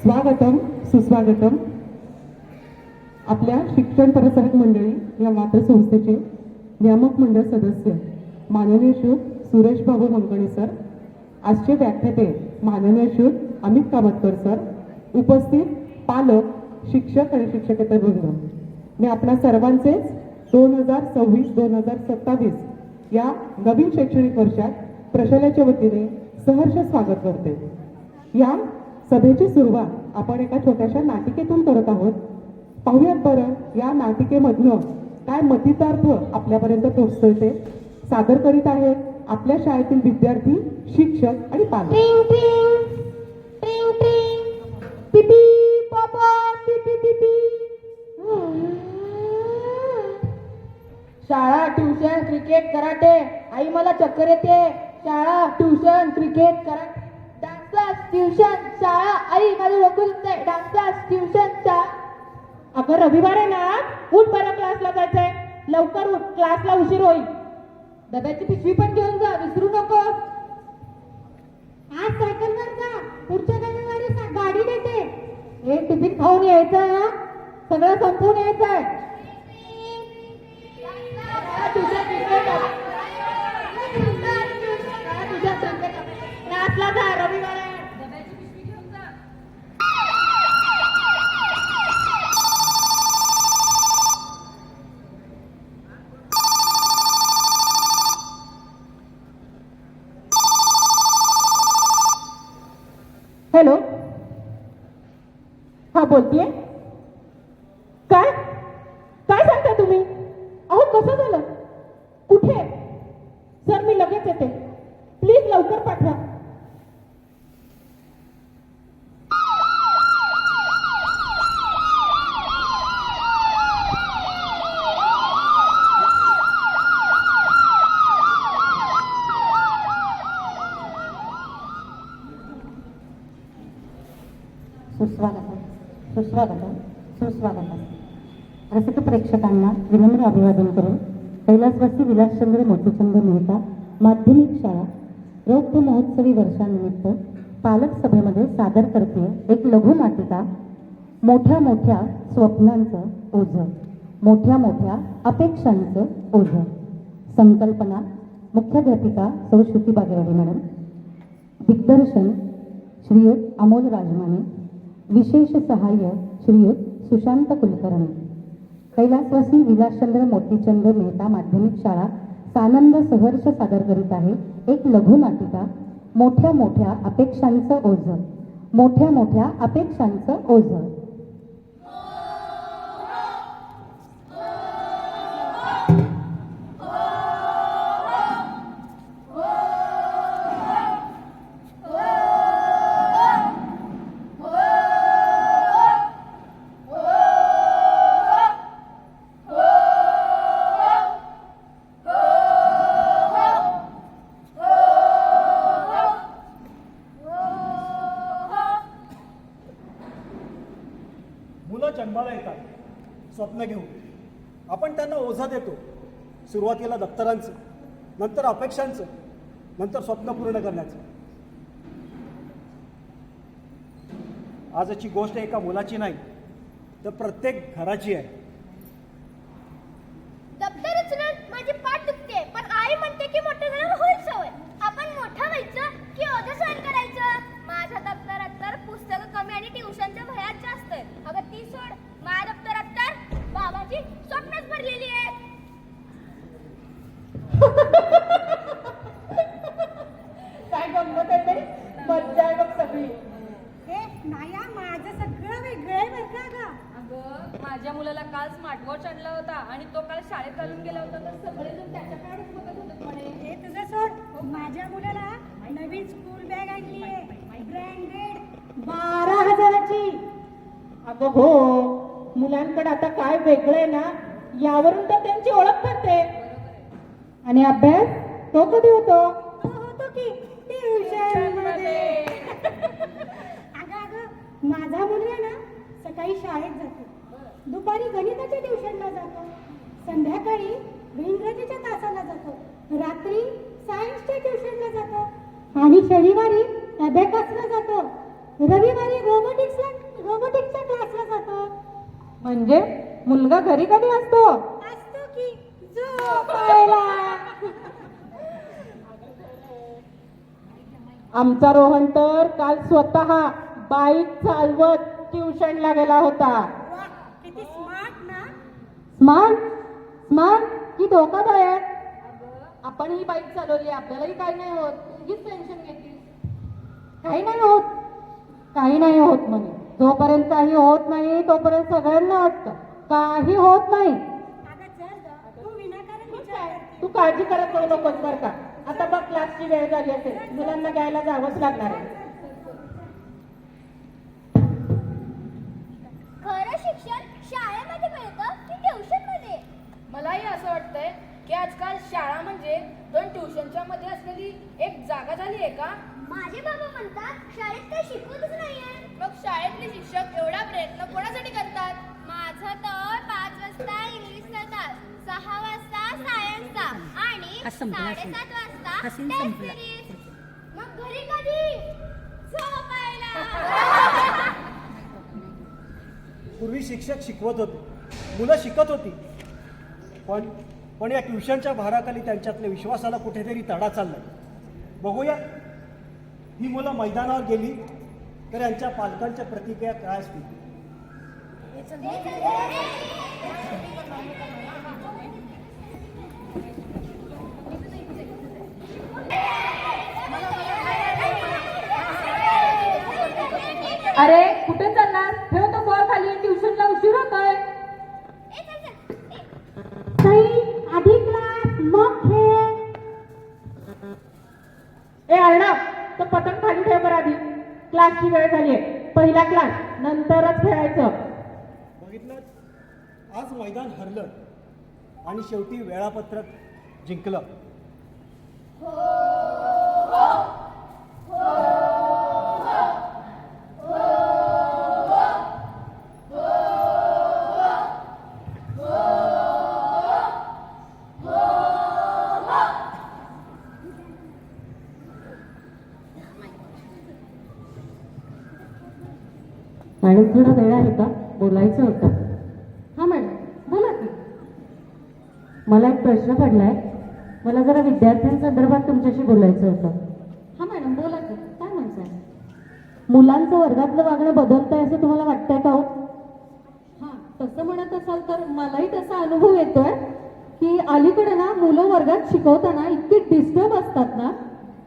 स्वागतम सुस्वागतम. आपल्या शिक्षण प्रसारक मंडळी या मातृसंस्थेचे नियामक मंडळ सदस्य माननीय श्री सुरेश बाबू मंगणे सर, आजचे व्याख्याते माननीय श्री अमित कामतकर सर, उपस्थित पालक, शिक्षक आणि शिक्षकेतर वृंद, मी आपल्या सर्वांचेच 2026-2027 या नवीन शैक्षणिक वर्षात प्रशालेच्या वतीने सहर्ष स्वागत करते. या सभेची सुरुवात आपण एका छोट्याशा नाटिकेतून करत आहोत. पाहूयात बरं या नाटिकेमधनं काय मतितार्थ आपल्यापर्यंत पोहोचतोय ते. सादर करीत आहेत आपल्या शाळेतील विद्यार्थी, शिक्षक आणि पालक. पिपी पापा पिपी पिपी. शाळा, ट्युशन, क्रिकेट, कराटे. आई मला चक्कर येते. शाळा, tuition, cricket, karate. Dance class, tuition, शाळा. आई माझं डोकं दुखतंय. डान्स क्लास, ट्युशन, शाळा. अगं रविवार आहे ना, उठ बरं, क्लासला जायचंय. लवकर उठ, क्लासला उशीर होईल. डब्याची पिशवी पण घेऊन जा, विसरू नको. आज सायकलवर जा, पुढच्या रविवारी गाडी देते. हे टिफिन खाऊन यायचं ना, सगळं संपवून यायचंय. क्लासला जा, रविवार आहे. डब्याची पिशवी घेऊन जा. हॅलो, हा बोलतीये. काय काय सांगता तुम्ही? अहो कसं झालं? कुठे? सर मी लगेच येते, प्लीज लवकर पाठवा. सुस्वागतम सुस्वागतम सुस्वागतम. रसिक प्रेक्षकांना विनम्र अभिवादन करून कैलासवासी विलासचंद्र मोतीचंद मेहता माध्यमिक शाळा रौप्य महोत्सवी वर्षानिमित्त पालक सभेमध्ये सादर करते एक लघु नाटिका, मोठ्या मोठ्या स्वप्नांचं ओझं, मोठ्या मोठ्या अपेक्षांचं ओझं. संकल्पना मुख्याध्यापिका सौ श्रुती बागेवाडी मॅडम, दिग्दर्शन श्रीयुत अमोल राजमाने, विशेष सहाय्य श्रीयुत सुशांत कुलकर्णी. कैलासवासी विलासचंद्र मोतीचंद मेहता माध्यमिक शाळा सानंद सहर्ष सादर करीत आहे एक लघु नाटिका, मोठ्या मोठ्या अपेक्षांचं ओझं, मोठ्या मोठ्या अपेक्षांचं ओझं. मुलं जन्माला येतात स्वप्न घेऊन. आपण त्यांना ओझं देतो. सुरुवातीला दप्तरांचं, नंतर अपेक्षांचं, नंतर स्वप्न पूर्ण करण्याचं. आजची गोष्ट एका मुलाची नाही, तर प्रत्येक घराची आहे. दप्तर उचलून माझी पाठ दुखते, पण आई म्हणते की मोठं झाल्यावर होईल सवय. आपण मोठं व्हायचं की ओझं सहन करायचं? माझ्या दप्तरात तर पुस्तकं कमी आणि ट्युशनच्या भयात जास्त आहेत. अगं ती सोड, माझ्या दप्तरात तर बाबाची स्वप्नच भरलेली आहेत. काय गंमत आहे तरी, मज्जा आहे बघ सगळी. हे नाया, माझं सगळं वेगळं आहे बरं का गं. अगं माझ्या मुलाला काल स्मार्ट वॉच आणला होता आणि तो काल शाळेत घालून गेला होता, तर सगळेजण त्याच्याकडेच बघत होते म्हणे. हे तुझं सोड, माझ्या मुलाला नवीन स्कूल बॅग आणली आहे, ब्रँडेड, 12,000ची. अगं हो, मुलांकडे आता काय वेगळं आहे ना, यावरून तर त्यांची ओळख ठरते. आणि अभ्यास तो कधी होतो? तो होतो की ट्युशनमध्ये. अगं माझा मुलगा ना सकाळी शाळेत जातो, दुपारी गणिताच्या ट्युशनला जातो, संध्याकाळी इंग्रजीच्या तासाला जातो, रात्री सायन्सच्या ट्युशनला जातो आणि शनिवारी अबॅकसला जातो. रविवारी रोबोटिक्सच्या क्लासला जातो. म्हणजे मुलगा घरी कधी असतो? असतो की झोपायला. आमचा रोहन तर काल स्वतः बाईक चालवत ट्युशनला गेला होता. वा, किती स्मार्ट ना. स्मार्ट की धोकादायक? आपण ही बाईक चालवली, आपल्यालाही काही नाही होत, उगीच टेन्शन घेतली. काही नाही होत म्हणे. जोपर्यंत काही होत नाही तोपर्यंत सगळ्यांना वाटतं काही होत नाही. अगं चल ग, तू विनाकारण विचार करते. तू काळजी करत जाऊ नकोस बरं का. आता बघ क्लासची वेळ झाली असेल, मुलांना घ्यायला जावंच लागणार आहे. खरं शिक्षण शाळेमध्ये मिळतं की ट्युशनमध्ये? मलाही असं वाटतंय की आजकाल शाळा म्हणजे 2 ट्युशनच्या मध्ये असलेली एक जागा झाली आहे का? माझे बाबा म्हणतात शाळेत काही शिकवतच नाहीये. मग शाळेतले शिक्षक एवढा प्रयत्न कोणासाठी करतात? माझा तर 5 वाजता इंग्लिशचा तास, 6 वाजता सायन्सचा आणि 7:30 वाजता टेस्ट सिरीज. मग घरी कधी? झोपायला. पूर्वी शिक्षक शिकवत होते, मुलं शिकत होती, पण या ट्युशनच्या भाराखाली त्यांच्यातल्या विश्वासाला कुठेतरी तडा चाललाय. बघूया, ही मुलं मैदानावर गेली तर यांच्या पालकांच्या प्रतिक्रिया काय असतील. अरे कुठे चालणार? ठेव तो बॉल खाली, ट्युशनला उशीर होतोय. ताई, आधी क्लास मग खेळ. ए अर्णव, तो पतंग खाली ठेव बरं आधी. क्लासची वेळ झालीये. पहिला क्लास नंतरच खेळायचं. बघितलं, आज मैदान हरलं आणि शेवटी वेळापत्रक जिंकलं. मॅडम थोडा वेळ आहे का? बोलायचं होतं. हा मॅडम, बोला की. मला एक प्रश्न पडलाय. मला जरा विद्यार्थ्यांसंदर्भात तुमच्याशी बोलायचं होतं. हा मॅडम, बोला की. काय म्हणताय? मुलांचं वर्गातलं वागणं बदलतंय असं तुम्हाला वाटतंय का हो? हा, तसं म्हणत असाल तर मलाही तसा अनुभव येतोय की अलीकडे ना मुलं वर्गात शिकवताना इतकी डिस्टर्ब असतात ना,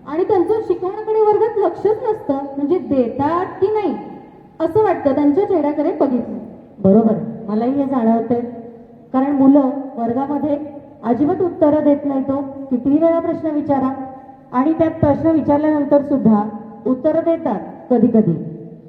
आणि त्यांचं शिकवण्याकडे वर्गात लक्षच नसतं. म्हणजे देतात की नाही असं वाटतं त्यांच्या चेहऱ्याकडे बघितलं. बरोबर, मलाही हे जाणवतंय. कारण मुलं वर्गामध्ये अजिबात उत्तरं देत नाही. तो कितीही वेळा प्रश्न विचारा आणि त्यात प्रश्न विचारल्यानंतर सुद्धा उत्तरं देतात कधी कधी,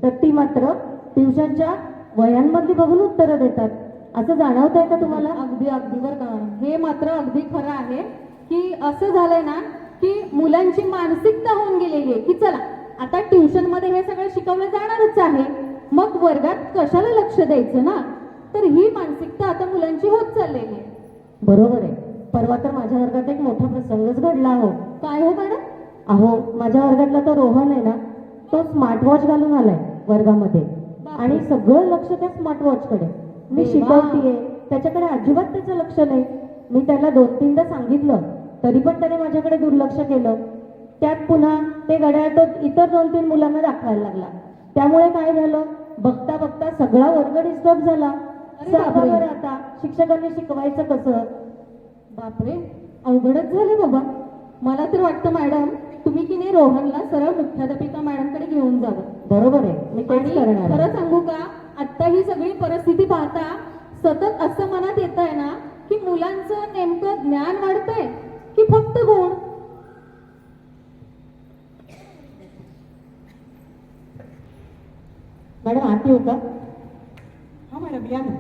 तर ती मात्र ट्युशनच्या वयांमधली बघून उत्तरं देतात. असं जाणवतंय का तुम्हाला? अगदी बरं का. हे मात्र अगदी खरं आहे की असं झालंय ना की मुलांची मानसिकता होऊन गेलेली आहे की चला आता ट्युशन मध्ये हे सगळं शिकवलं जाणारच आहे, मग वर्गात कशाला लक्ष द्यायचं ना. तर ही मानसिकता आता मुलांची होत चाललेली आहे. बरोबर आहे. परवा तर माझ्या वर्गात एक मोठा प्रसंगच घडला हो. काय हो मॅडम? अहो, माझ्या वर्गातला तो रोहन आहे ना, तो स्मार्ट वॉच घालून आलाय वर्गामध्ये आणि सगळं लक्ष त्या स्मार्ट वॉचकडे. मी देवा. शिकवतीये, त्याच्याकडे अजिबात त्याचं लक्ष नाही. मी त्याला 2-3दा सांगितलं तरी पण त्याने माझ्याकडे दुर्लक्ष केलं. त्यात पुन्हा ते घड्याळ तो इतर 2-3 मुलांना दाखवायला लागला. त्यामुळे काय झालं, बघता बघता सगळा वर्ग डिस्टर्ब झाला. अरे सांगा बापरे. बरं आता शिक्षकांनी शिकवायचं कसं? बापरे, अवघडच झाले बाबा. मला तर वाटतं मॅडम तुम्ही की नाही रोहनला सरळ मुख्याध्यापिका मॅडमकडे घेऊन जावं. बरोबर आहे, मी तेच आणि करणार आहे. खरं सांगू का, आता ही सगळी परिस्थिती पाहता सतत असं मनात येत आहे ना की मुलांचं नेमकं ज्ञान वाढतंय की फक्त गुण. मॅडम आत येऊ का? हा मॅडम, या ना.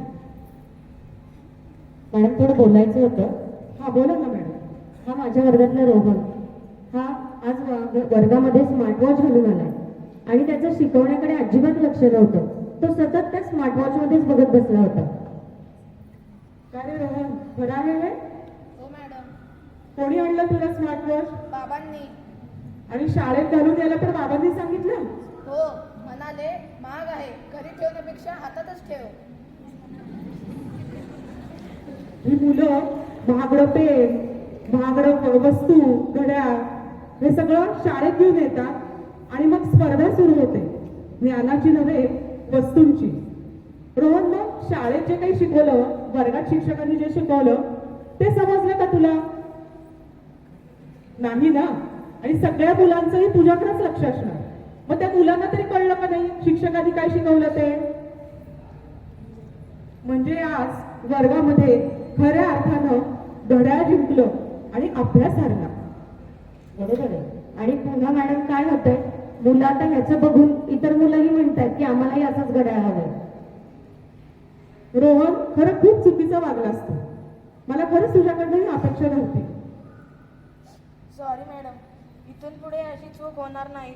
मॅडम थोडं बोलायचं होतं. हा बोला ना मॅडम. हा माझ्या वर्गातला रोहन, हा आज वर्गामध्ये स्मार्ट वॉच घालून आलाय आणि त्याचं शिकवण्याकडे अजिबात लक्ष नव्हतं. तो सतत त्या स्मार्ट वॉच मध्येच बघत बसला होता. काय रे रोहन, बरं आहे हे? हो मॅडम, कोणी आणलं तुला स्मार्ट वॉच? बाबांनी. आणि शाळेत घालून यायला तर बाबांनी सांगितलं? हो, म्हणाले महाग आहे, घरी ठेवण्यापेक्षा हातातच ठेव. ही मुलं महागडं पेन, महागडं वस्तू, घड्याळ हे सगळं शाळेत घेऊन येतात आणि मग स्पर्धा सुरू होते ज्ञानाची नव्हे वस्तूंची. रोहन, मग शाळेत जे काही शिकवलं, वर्गात शिक्षकांनी जे शिकवलं ते समजलं का तुला? नाही ना. आणि सगळ्या मुलांचंही तुझ्याकडेच लक्ष असणार. मग त्या मुलांना तरी कळलं का नाही शिक्षकांनी काय शिकवलं ते? म्हणजे आज वर्गामध्ये खऱ्या अर्थानं घड्याळ जिंकलं आणि अभ्यास हरला. बरोबर आहे. आणि पुन्हा मॅडम काय होतंय, मुलं आता ह्याचं बघून इतर मुलंही म्हणतात की आम्हालाही असंच घड्याळ हवंय. रोहन, खरं खूप चुकीचं वागला असतं. मला खरंच तुझ्याकडनं ही अपेक्षा नव्हती. सॉरी मॅडम, इथून पुढे अशी चूक होणार नाही.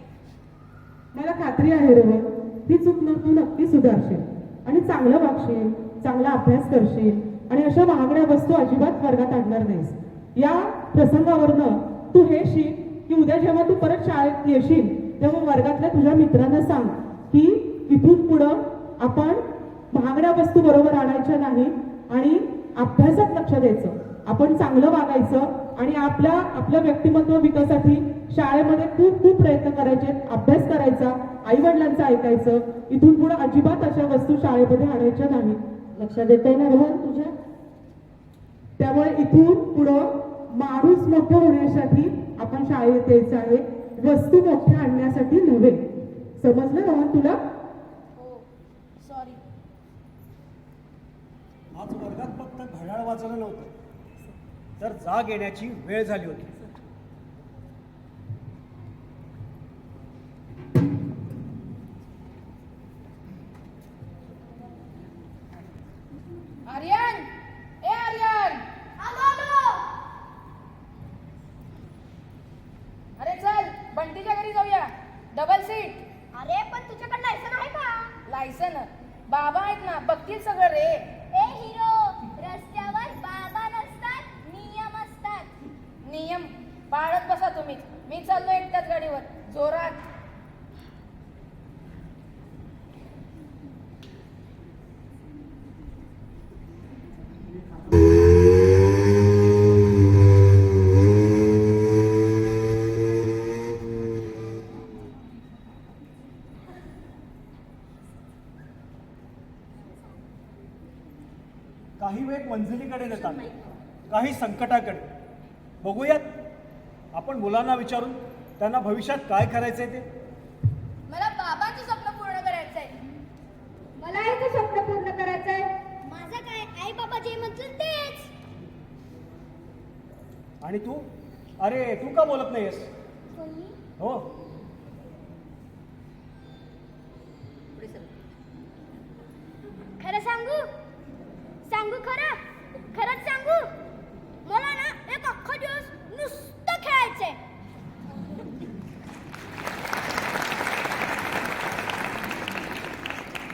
मला खात्री आहे रोहन, ही चूक तू नक्की सुधारशील आणि चांगलं वागशील, चांगला अभ्यास करशील आणि अशा महागड्या वस्तू अजिबात वर्गात आणणार नाहीस. या प्रसंगावरनं तू हे शिक की उद्या जेव्हा तू परत शाळेत येशील तेव्हा वर्गातल्या तुझ्या मित्रांना सांग की इथून पुढं आपण महागड्या वस्तू बरोबर आणायच्या नाही आणि अभ्यासात लक्ष द्यायचं. आपण चांगलं वागायचं आणि आपलं व्यक्तिमत्व विकासासाठी शाळेमध्ये खूप खूप प्रयत्न करायचे, अभ्यास करायचा, आई वडिलांचं ऐकायचं. इथून पुढे अजिबात अशा वस्तू शाळेमध्ये आणायच्या नाही. लक्षात येतंय ना रोहन तुझ्या? त्यामुळे इथून पुढं माणूस मोठं होण्यासाठी आपण शाळेत यायचं आहे, वस्तू मोठ्या आणण्यासाठी नव्हे. समजलं रोहन तुला? हो, सॉरी. आज वर्गात फक्त घड्याळ वाजवलं नव्हतं, तर जाग येण्याची वेळ झाली होती. आर्यन, ए आर्यन, अरे चल बंटीच्या घरी जाऊया, डबल सीट. अरे पण तुझ्याकडे लायसन आहे का? लायसन बाबा आहेत ना, बघतील सगळं रे. ए हिरो, रस्त्यावर बाबा नसतात, नियम असतात. नियम पाळत बसा तुम्ही. मी चाललो एकट्याच गाडीवर जोरात. काही वेग मंजिलीकडे नेतात, काही संकटाकडे. बघूयात आपण मुलांना विचारून त्यांना भविष्यात काय करायचंय ते. मला बाबांचं स्वप्न पूर्ण करायचंय. मला याचं स्वप्न पूर्ण करायचंय. माझं काय, आई बाबा जे म्हणतील तेच. आणि तू, अरे तू का बोलत नाहीयेस? हो, खरं सांगू खरं खरंच सांगू, मला ना एक अख्खा दिवस नुसतं खेळायचंय.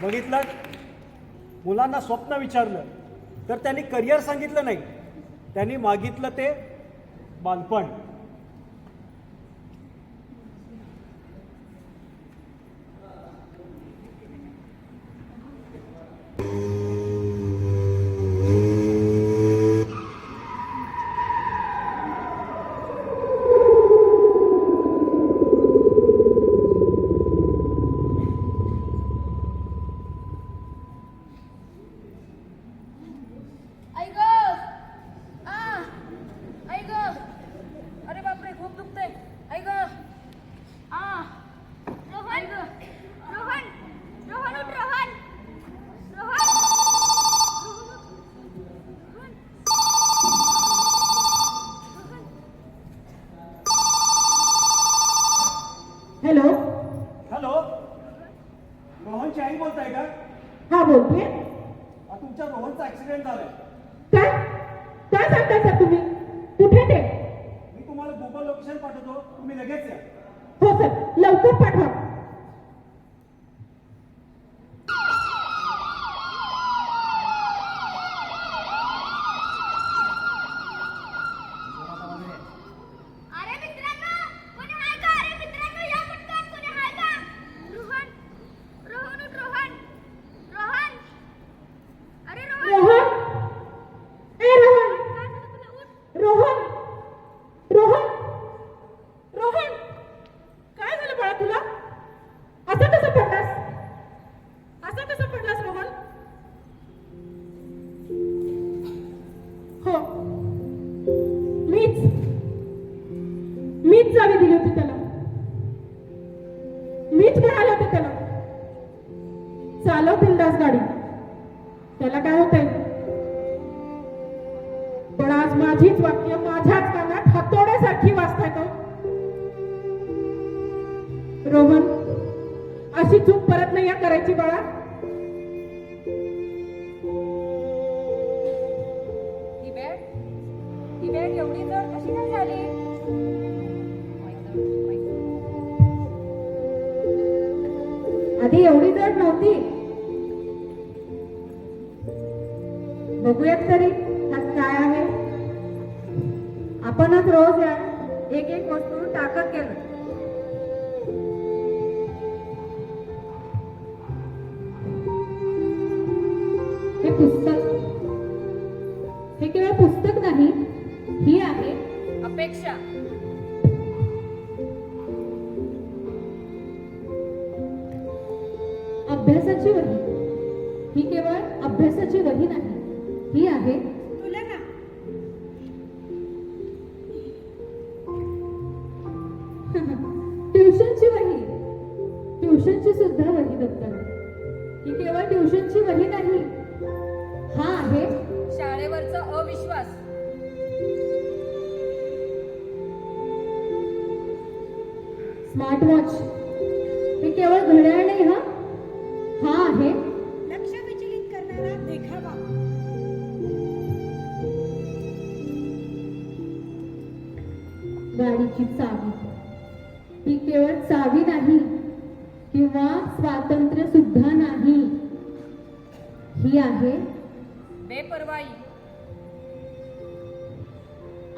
बघितलं, मुलांना स्वप्न विचारलं तर त्यांनी करिअर सांगितलं नाही, त्यांनी मागितलं ते बालपण. हॅलो. हॅलो, रोहनची आई बोलताय का? हा, बोलते. तुमच्या रोहनचा ऍक्सिडेंट झालाय. काय काय सांगताय सर तुम्ही? कुठे ते? मी तुम्हाला गुगल लोकेशन पाठवतो, तुम्ही लगेच या. हो सर, लवकर पाठवा. अरे मित्रांनो, कोणी आहे का? अरे मित्रांनो, या पटकन, कोणी आहे का? रोहन मीच चावी दिली होती त्याला, मीच म्हणाले होते त्याला चालव बिंदास गाडी, त्याला काय होतंय. पण आज माझीच वाक्य माझ्याच कानात हातोड्यासारखी वाजतायत हो. रोहन, अशी चूक परत नाही करायची बाळा. ही बॅग एवढी जड कशी काय झाली? आधी एवढी जड नव्हती. बघूयात तरी त्यात काय आहे. आपणच रोज या एक एक वस्तू टाकत गेलो. हे पुस्तक, हे केवळ पुस्तक नाही, ही आहे अपेक्षा. अभ्यासाची वही. ही केवळ अभ्यासाची वही नाही, ही आहे तुलना. ट्युशनची वही. ट्युशनची सुद्धा वही दप्तर. ही केवळ ट्युशनची वही नाही, हा आहे शाळेवरचा अविश्वास. Smart watch. हे केवळ घड्याळ नाही, हा आहे लक्ष विचलित करणारा देखावा. गाडीची चावी. ही केवळ चावी नाही किंवा स्वातंत्र्य सुद्धा नाही, ही आहे बेपर्वाई.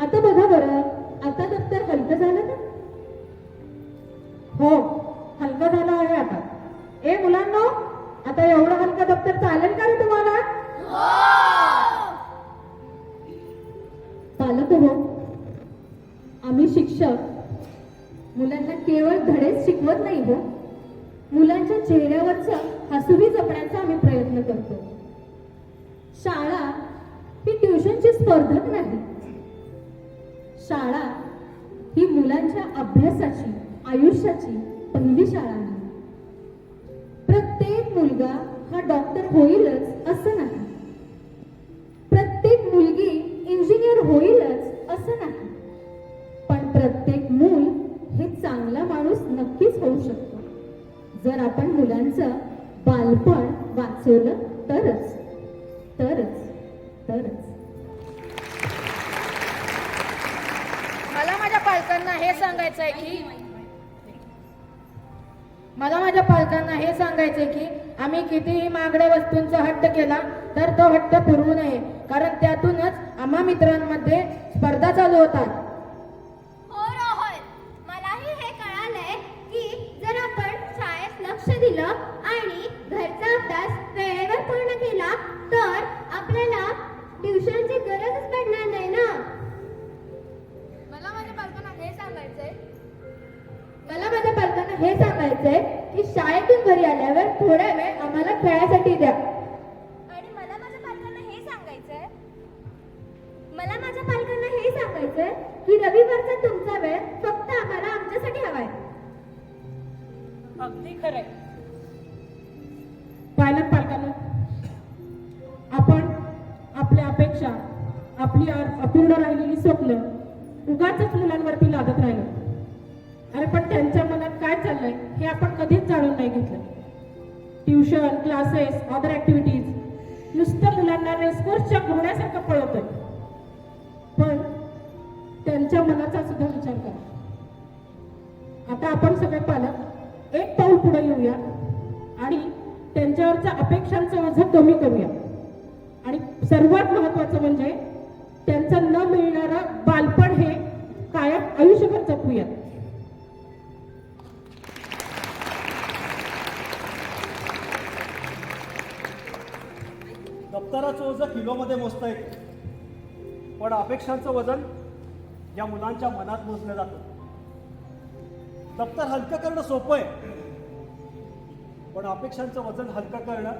आता बघा बरं, आता दप्तर हलकं झालं ना. हो, हलकं झालं आहे आता. ए मुलांनो, आता एवढं हलकं दप्तर चालेल का रे तुम्हाला? पालक हो, आम्ही शिक्षक मुलांना केवळ धडेच शिकवत नाही हो, मुलांच्या चेहऱ्यावरचं हसूही जपण्याचा आम्ही प्रयत्न करतो. शाळा ही ट्युशनची स्पर्धक नाही. शाळा ही मुलांच्या अभ्यासाची, आयुष्याची पहिली शाळा आहे. प्रत्येक मुलगा हा डॉक्टर होईलच असं नाही, प्रत्येक मुलगी इंजिनियर होईलच असं नाही, पण प्रत्येक मूल हे चांगला माणूस नक्कीच होऊ शकतो, जर आपण मुलांचं बालपण वाचवलं तरच तरच तरच. मला माझ्या पालकांना हे सांगायचंय की आम्ही कितीही महागड्या वस्तूंचा हट्ट केला तर तो हट्ट पुरवू नये, कारण त्यातूनच आम्हा मित्रांमध्ये स्पर्धा चालू होतात. हो रोहन, मलाही हे कळालंय की जर आपण शाळेत लक्ष दिलं आणि घरचा अभ्यास वेळेवर पूर्ण केला तर आपल्याला ट्युशनची गरजच पडणार नाही ना. मला माझ्या पालकांना हे सांगायचंय की शाळेतून घरी आल्यावर थोडा वेळ आम्हाला खेळायसाठी द्या. आणि मला माझ्या पालकांना हे सांगायचंय की रविवारचा तुमचा वेळ फक्त आम्हाला आमच्यासाठी हवाय. अगदी खरंय. पालकांना, आपण आपल्या अपेक्षा, आपली अपूर्ण राहिलेली स्वप्न उगाचच मुलांवरती लादत राहिलो. अरे पण त्यांच्या मनात काय चाललंय हे आपण कधीच जाणून नाही घेतलं. ट्युशन, क्लासेस, अदर ऍक्टिव्हिटीज नुसतं मुलांना रेसकोर्सच्या घोड्यासारखं पळवतोय. पण त्यांच्या मनाचा सुद्धा विचार करा. आता आपण सगळे पालक एक पाऊल पुढे येऊया आणि त्यांच्यावरच्या अपेक्षांचं ओझं कमी करूया. आणि सर्वात महत्वाचं म्हणजे त्यांचं न मिळणारं बालपण हे कायम आयुष्यभर जपूया. दप्तराचं वजन किलोमध्ये मोजता येतं, पण अपेक्षांचं वजन या मुलांच्या मनात मोजलं जातं. दप्तर हलकं करणं सोपं आहे, पण अपेक्षांचं वजन हलकं करणं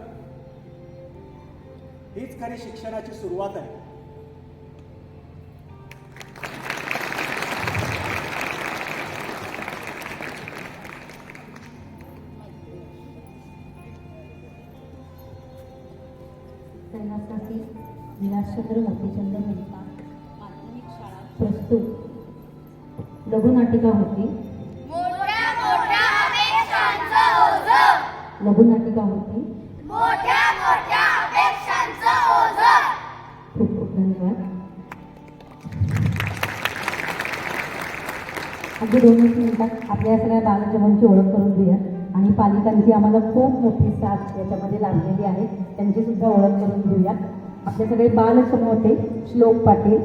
हीच खरी शिक्षणाची सुरुवात आहे. विलासचंद्र मोतीचंद मेहता माध्यमिक शाळा प्रस्तुत लघुनाटिका होती. मोठ्या मोठ्या अपेक्षांचं ओझं, लघुनाटिका होती. मोठ्या मोठ्या अपेक्षांचं ओझं. खूप खूप धन्यवाद. अगदी 2 मिनिटात आपल्या सगळ्या बालजमांची ओळख करून देऊया आणि पालिकांची आम्हाला खूप मोठी साथ याच्यामध्ये लागलेली आहे, त्यांची सुद्धा ओळख करून देऊया. आपले सगळे बालसमूह होते. श्लोक पाटील,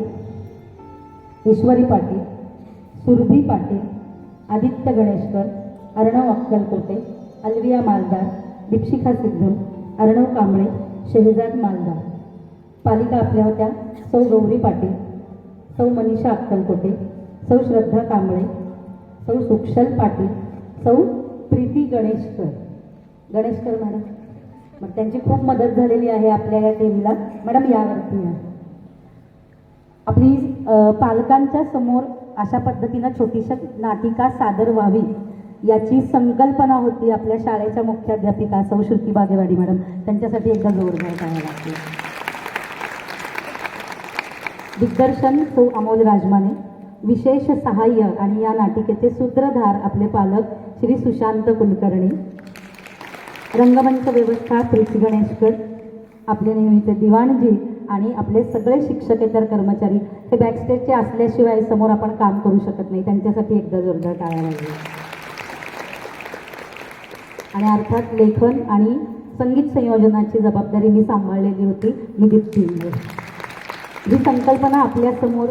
ईश्वरी पाटील, सुरभी पाटील, आदित्य गणेशकर, अर्णव अक्कलकोटे, अलविया मालदार, दीपशिखा सिद्धू, अर्णव कांबळे, शेहजाद मालदार. पालिका आपल्या होत्या सौ गौरी पाटील, सौ मनीषा अक्कलकोटे, सौ श्रद्धा कांबळे, सौ सुक्षल पाटील, सौ प्रीती गणेशकर मॅडम. मग त्यांची खूप मदत झालेली आहे आपल्या या टीमला. मॅडम यावरती या. आपली पालकांच्या समोर अशा पद्धतीनं छोटीशी नाटिका सादर व्हावी याची संकल्पना होती आपल्या शाळेच्या मुख्याध्यापिका सौ श्रुती बागेवाडी मॅडम. त्यांच्यासाठी एकदा जोरदार करायला लागते. दिग्दर्शन सौ अमोल राजमाने. विशेष सहाय्य आणि या नाटिकेचे सूत्रधार आपले पालक श्री सुशांत कुलकर्णी. रंगमंच व्यवस्था प्रीती गणेशकर, आपले नेहमीचे दिवाणजी आणि आपले सगळे शिक्षकेतर कर्मचारी. हे बॅकस्टेजचे असल्याशिवाय समोर आपण काम करू शकत नाही, त्यांच्यासाठी एकदा जोरदार टाळ्या वाजवा. आणि अर्थात लेखन आणि संगीत संयोजनाची जबाबदारी मी सांभाळलेली होती निदिप टीमवर. ही संकल्पना आपल्यासमोर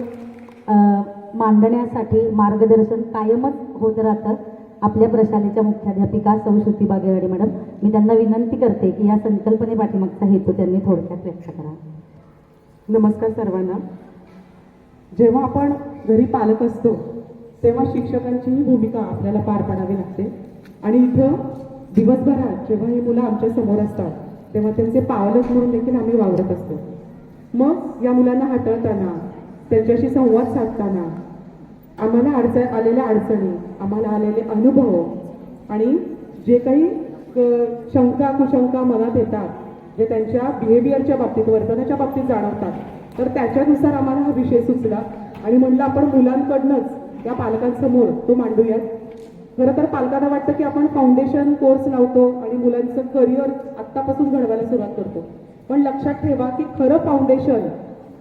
मांडण्यासाठी मार्गदर्शन कायमच होत राहतं आपल्या प्रशालेच्या मुख्याध्यापिका सौ श्रुती बागेवाडी मॅडम. मी त्यांना विनंती करते की या संकल्पनेपाठीमागचा हेतू त्यांनी थोडक्यात व्यक्त करा. नमस्कार सर्वांना. जेव्हा आपण घरी पालक असतो तेव्हा शिक्षकांचीही भूमिका आपल्याला पार पाडावी लागते आणि इथं दिवसभरात जेव्हा ही मुलं आमच्या समोर असतात तेव्हा त्यांचे पालक म्हणून देखील आम्ही वावरत असतो. मग या मुलांना हाताळताना, त्यांच्याशी संवाद साधताना आम्हाला आलेल्या अडचणी, आम्हाला आलेले अनुभव आणि जे काही शंका कुशंका मनात येतात, जे त्यांच्या बिहेवियरच्या बाबतीत, वर्तनाच्या बाबतीत जाणवतात, तर त्याच्यानुसार आम्हाला हा विषय सुचला आणि म्हणलं आपण मुलांकडनंच या पालकांसमोर तो मांडूयात. खरं तर पालकांना वाटतं की आपण फाउंडेशन कोर्स लावतो आणि मुलांचं करिअर आत्तापासून घडवायला सुरुवात करतो. पण लक्षात ठेवा की खरं फाउंडेशन,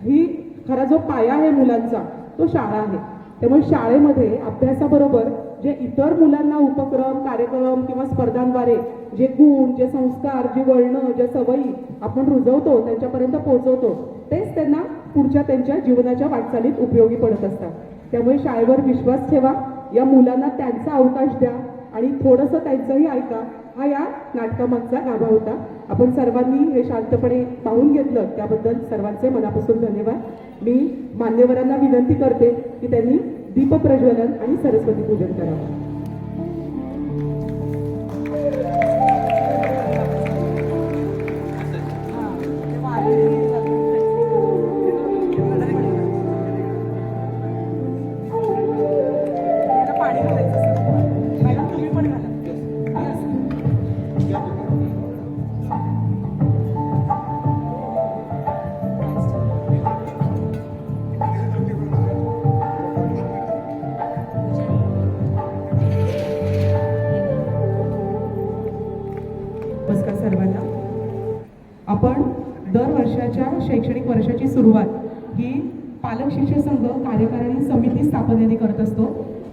ही खरा जो पाया आहे मुलांचा, तो शाळा आहे. त्यामुळे शाळेमध्ये अभ्यासाबरोबर जे इतर मुलांना उपक्रम, कार्यक्रम किंवा स्पर्धांद्वारे जे गुण, जे संस्कार, जी वळणं, ज्या सवयी आपण रुजवतो, त्यांच्यापर्यंत पोहोचवतो, तेच त्यांना पुढच्या त्यांच्या जीवनाच्या वाटचालीत उपयोगी पडत असतात. त्यामुळे शाळेवर विश्वास ठेवा, या मुलांना त्यांचा अवकाश द्या आणि थोडंसं त्यांचंही ऐका. हा या नाटकामागचा गाभा होता. आपण सर्वांनी हे शांतपणे पाहून घेतलं त्याबद्दल सर्वांचे मनापासून धन्यवाद. मी मान्यवरांना विनंती करते की त्यांनी दीपप्रज्वलन आणि सरस्वती पूजन करावं. नमस्कार सर्वांना. आपण दर वर्षाच्या शैक्षणिक वर्षाची सुरुवात ही पालक शिक्षक संघ कार्यकारिणी समिती स्थापनेने करत असतो.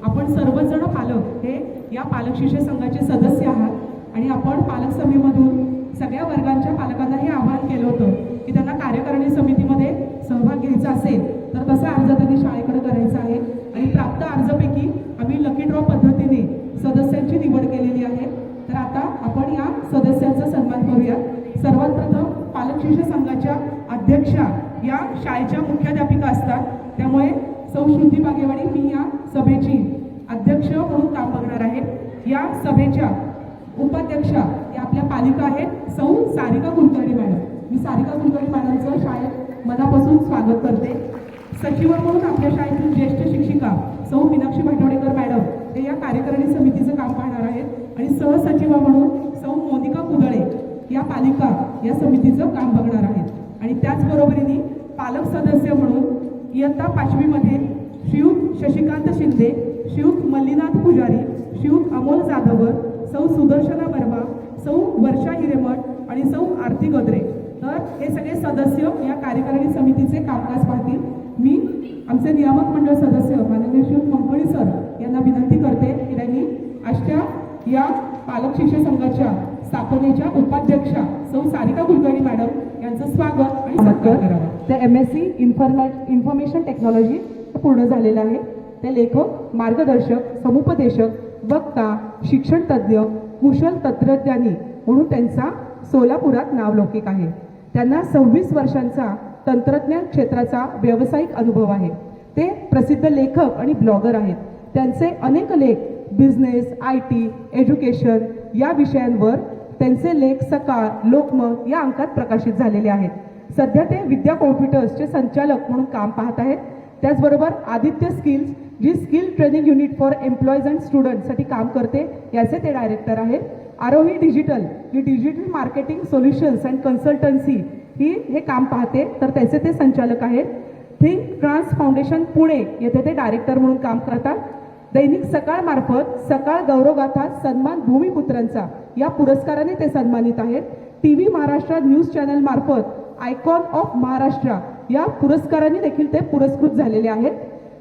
आपण सर्वजण पालक हे या पालक शिक्षक संघाचे सदस्य आहात आणि आपण पालक सभेमधून सगळ्या वर्गांच्या पालकांना हे आवाहन केलं होतं की त्यांना कार्यकारिणी समितीमध्ये सहभाग घ्यायचा असेल तर तसा अर्ज त्यांनी शाळेकडे करायचा आहे. आणि प्राप्त अर्जापैकी आम्ही लकी ड्रॉ पद्धतीने सदस्यांची निवड केलेली आहे. तर आता आपण या सदस्यांचा सन्मान करूया. सर्वात प्रथम पालक शिक्षक संघाच्या अध्यक्षा या शाळेच्या मुख्याध्यापिका असतात, त्यामुळे सौ श्रुती बागेवाडी मी या सभेची अध्यक्ष म्हणून काम बघणार आहे. या सभेच्या उपाध्यक्षा या आपल्या पालिका आहेत सौ सारिका कुलकर्णी मॅडम. मी सारिका कुलकर्णी मॅडमचं शाळेत मनापासून स्वागत करते. सचिव म्हणून आपल्या शाळेतील ज्येष्ठ शिक्षिका सौ मीनाक्षी भाटवडेकर मॅडम हे या कार्यकारिणी समितीचं काम पाहणार आहेत आणि सहसचिवा म्हणून सौ मोनिका कुदळे या पालिका या समितीचं काम बघणार आहेत. आणि त्याचबरोबरीने पालक सदस्य म्हणून इयत्ता 5वीमध्ये श्रीयुत शशिकांत शिंदे, श्रीयुत मल्लीनाथ पुजारी, श्रीयुत अमोल जाधवर, सौ सुदर्शना वर्मा, सौ वर्षा हिरेमठ आणि सौ आरती गद्रे. तर हे सगळे सदस्य या कार्यकारिणी समितीचे कामकाज पाहतील. मी आमचे नियामक मंडळ सदस्य माननीय श्रीयुत मंगळी सर यांना विनंती करते की त्यांनी आजच्या या पालक शिक्षक संघाच्या स्थापनेच्या उपाध्यक्षा सौ सारिका कुलकर्णी मॅडम यांचं स्वागत आणि सत्कार करावा. ते MSc इन्फॉर्मेशन टेक्नॉलॉजी पूर्ण झालेलं आहे. ते लेखक, मार्गदर्शक, समुपदेशक, वक्ता, शिक्षण तज्ज्ञ, कुशल तंत्रज्ञानी म्हणून त्यांचा सोलापुरात नावलौकिक आहे. त्यांना 26 वर्षांचा तंत्रज्ञान क्षेत्राचा व्यावसायिक अनुभव आहे. ते प्रसिद्ध लेखक आणि ब्लॉगर आहेत. त्यांचे अनेक लेख बिझनेस, IT, एज्युकेशन या विषयांवर त्यांचे लेख सकाळ, लोकमत या अंकात प्रकाशित झालेले आहेत. सध्या ते विद्या कॉम्प्युटर्सचे संचालक म्हणून काम पाहत आहेत. त्याचबरोबर आदित्य स्किल्स, जी skill training unit for employees and स्टुडंट्ससाठी काम करते, याचे ते डायरेक्टर आहेत. आरोही डिजिटल, जी digital marketing solutions and consultancy हे काम पाहते, तर त्याचे ते संचालक आहेत. थिंक ट्रान्स फाउंडेशन पुणे येथे ते डायरेक्टर म्हणून काम करतात. दैनिक सकाळ मार्फत सकाळ गौरवगाथा सन्मान भूमिपुत्रांचा या पुरस्काराने ते सन्मानित आहेत. TV महाराष्ट्र न्यूज चॅनल मार्फत आयकॉन ऑफ महाराष्ट्र या पुरस्काराने देखील ते पुरस्कृत झालेले आहेत.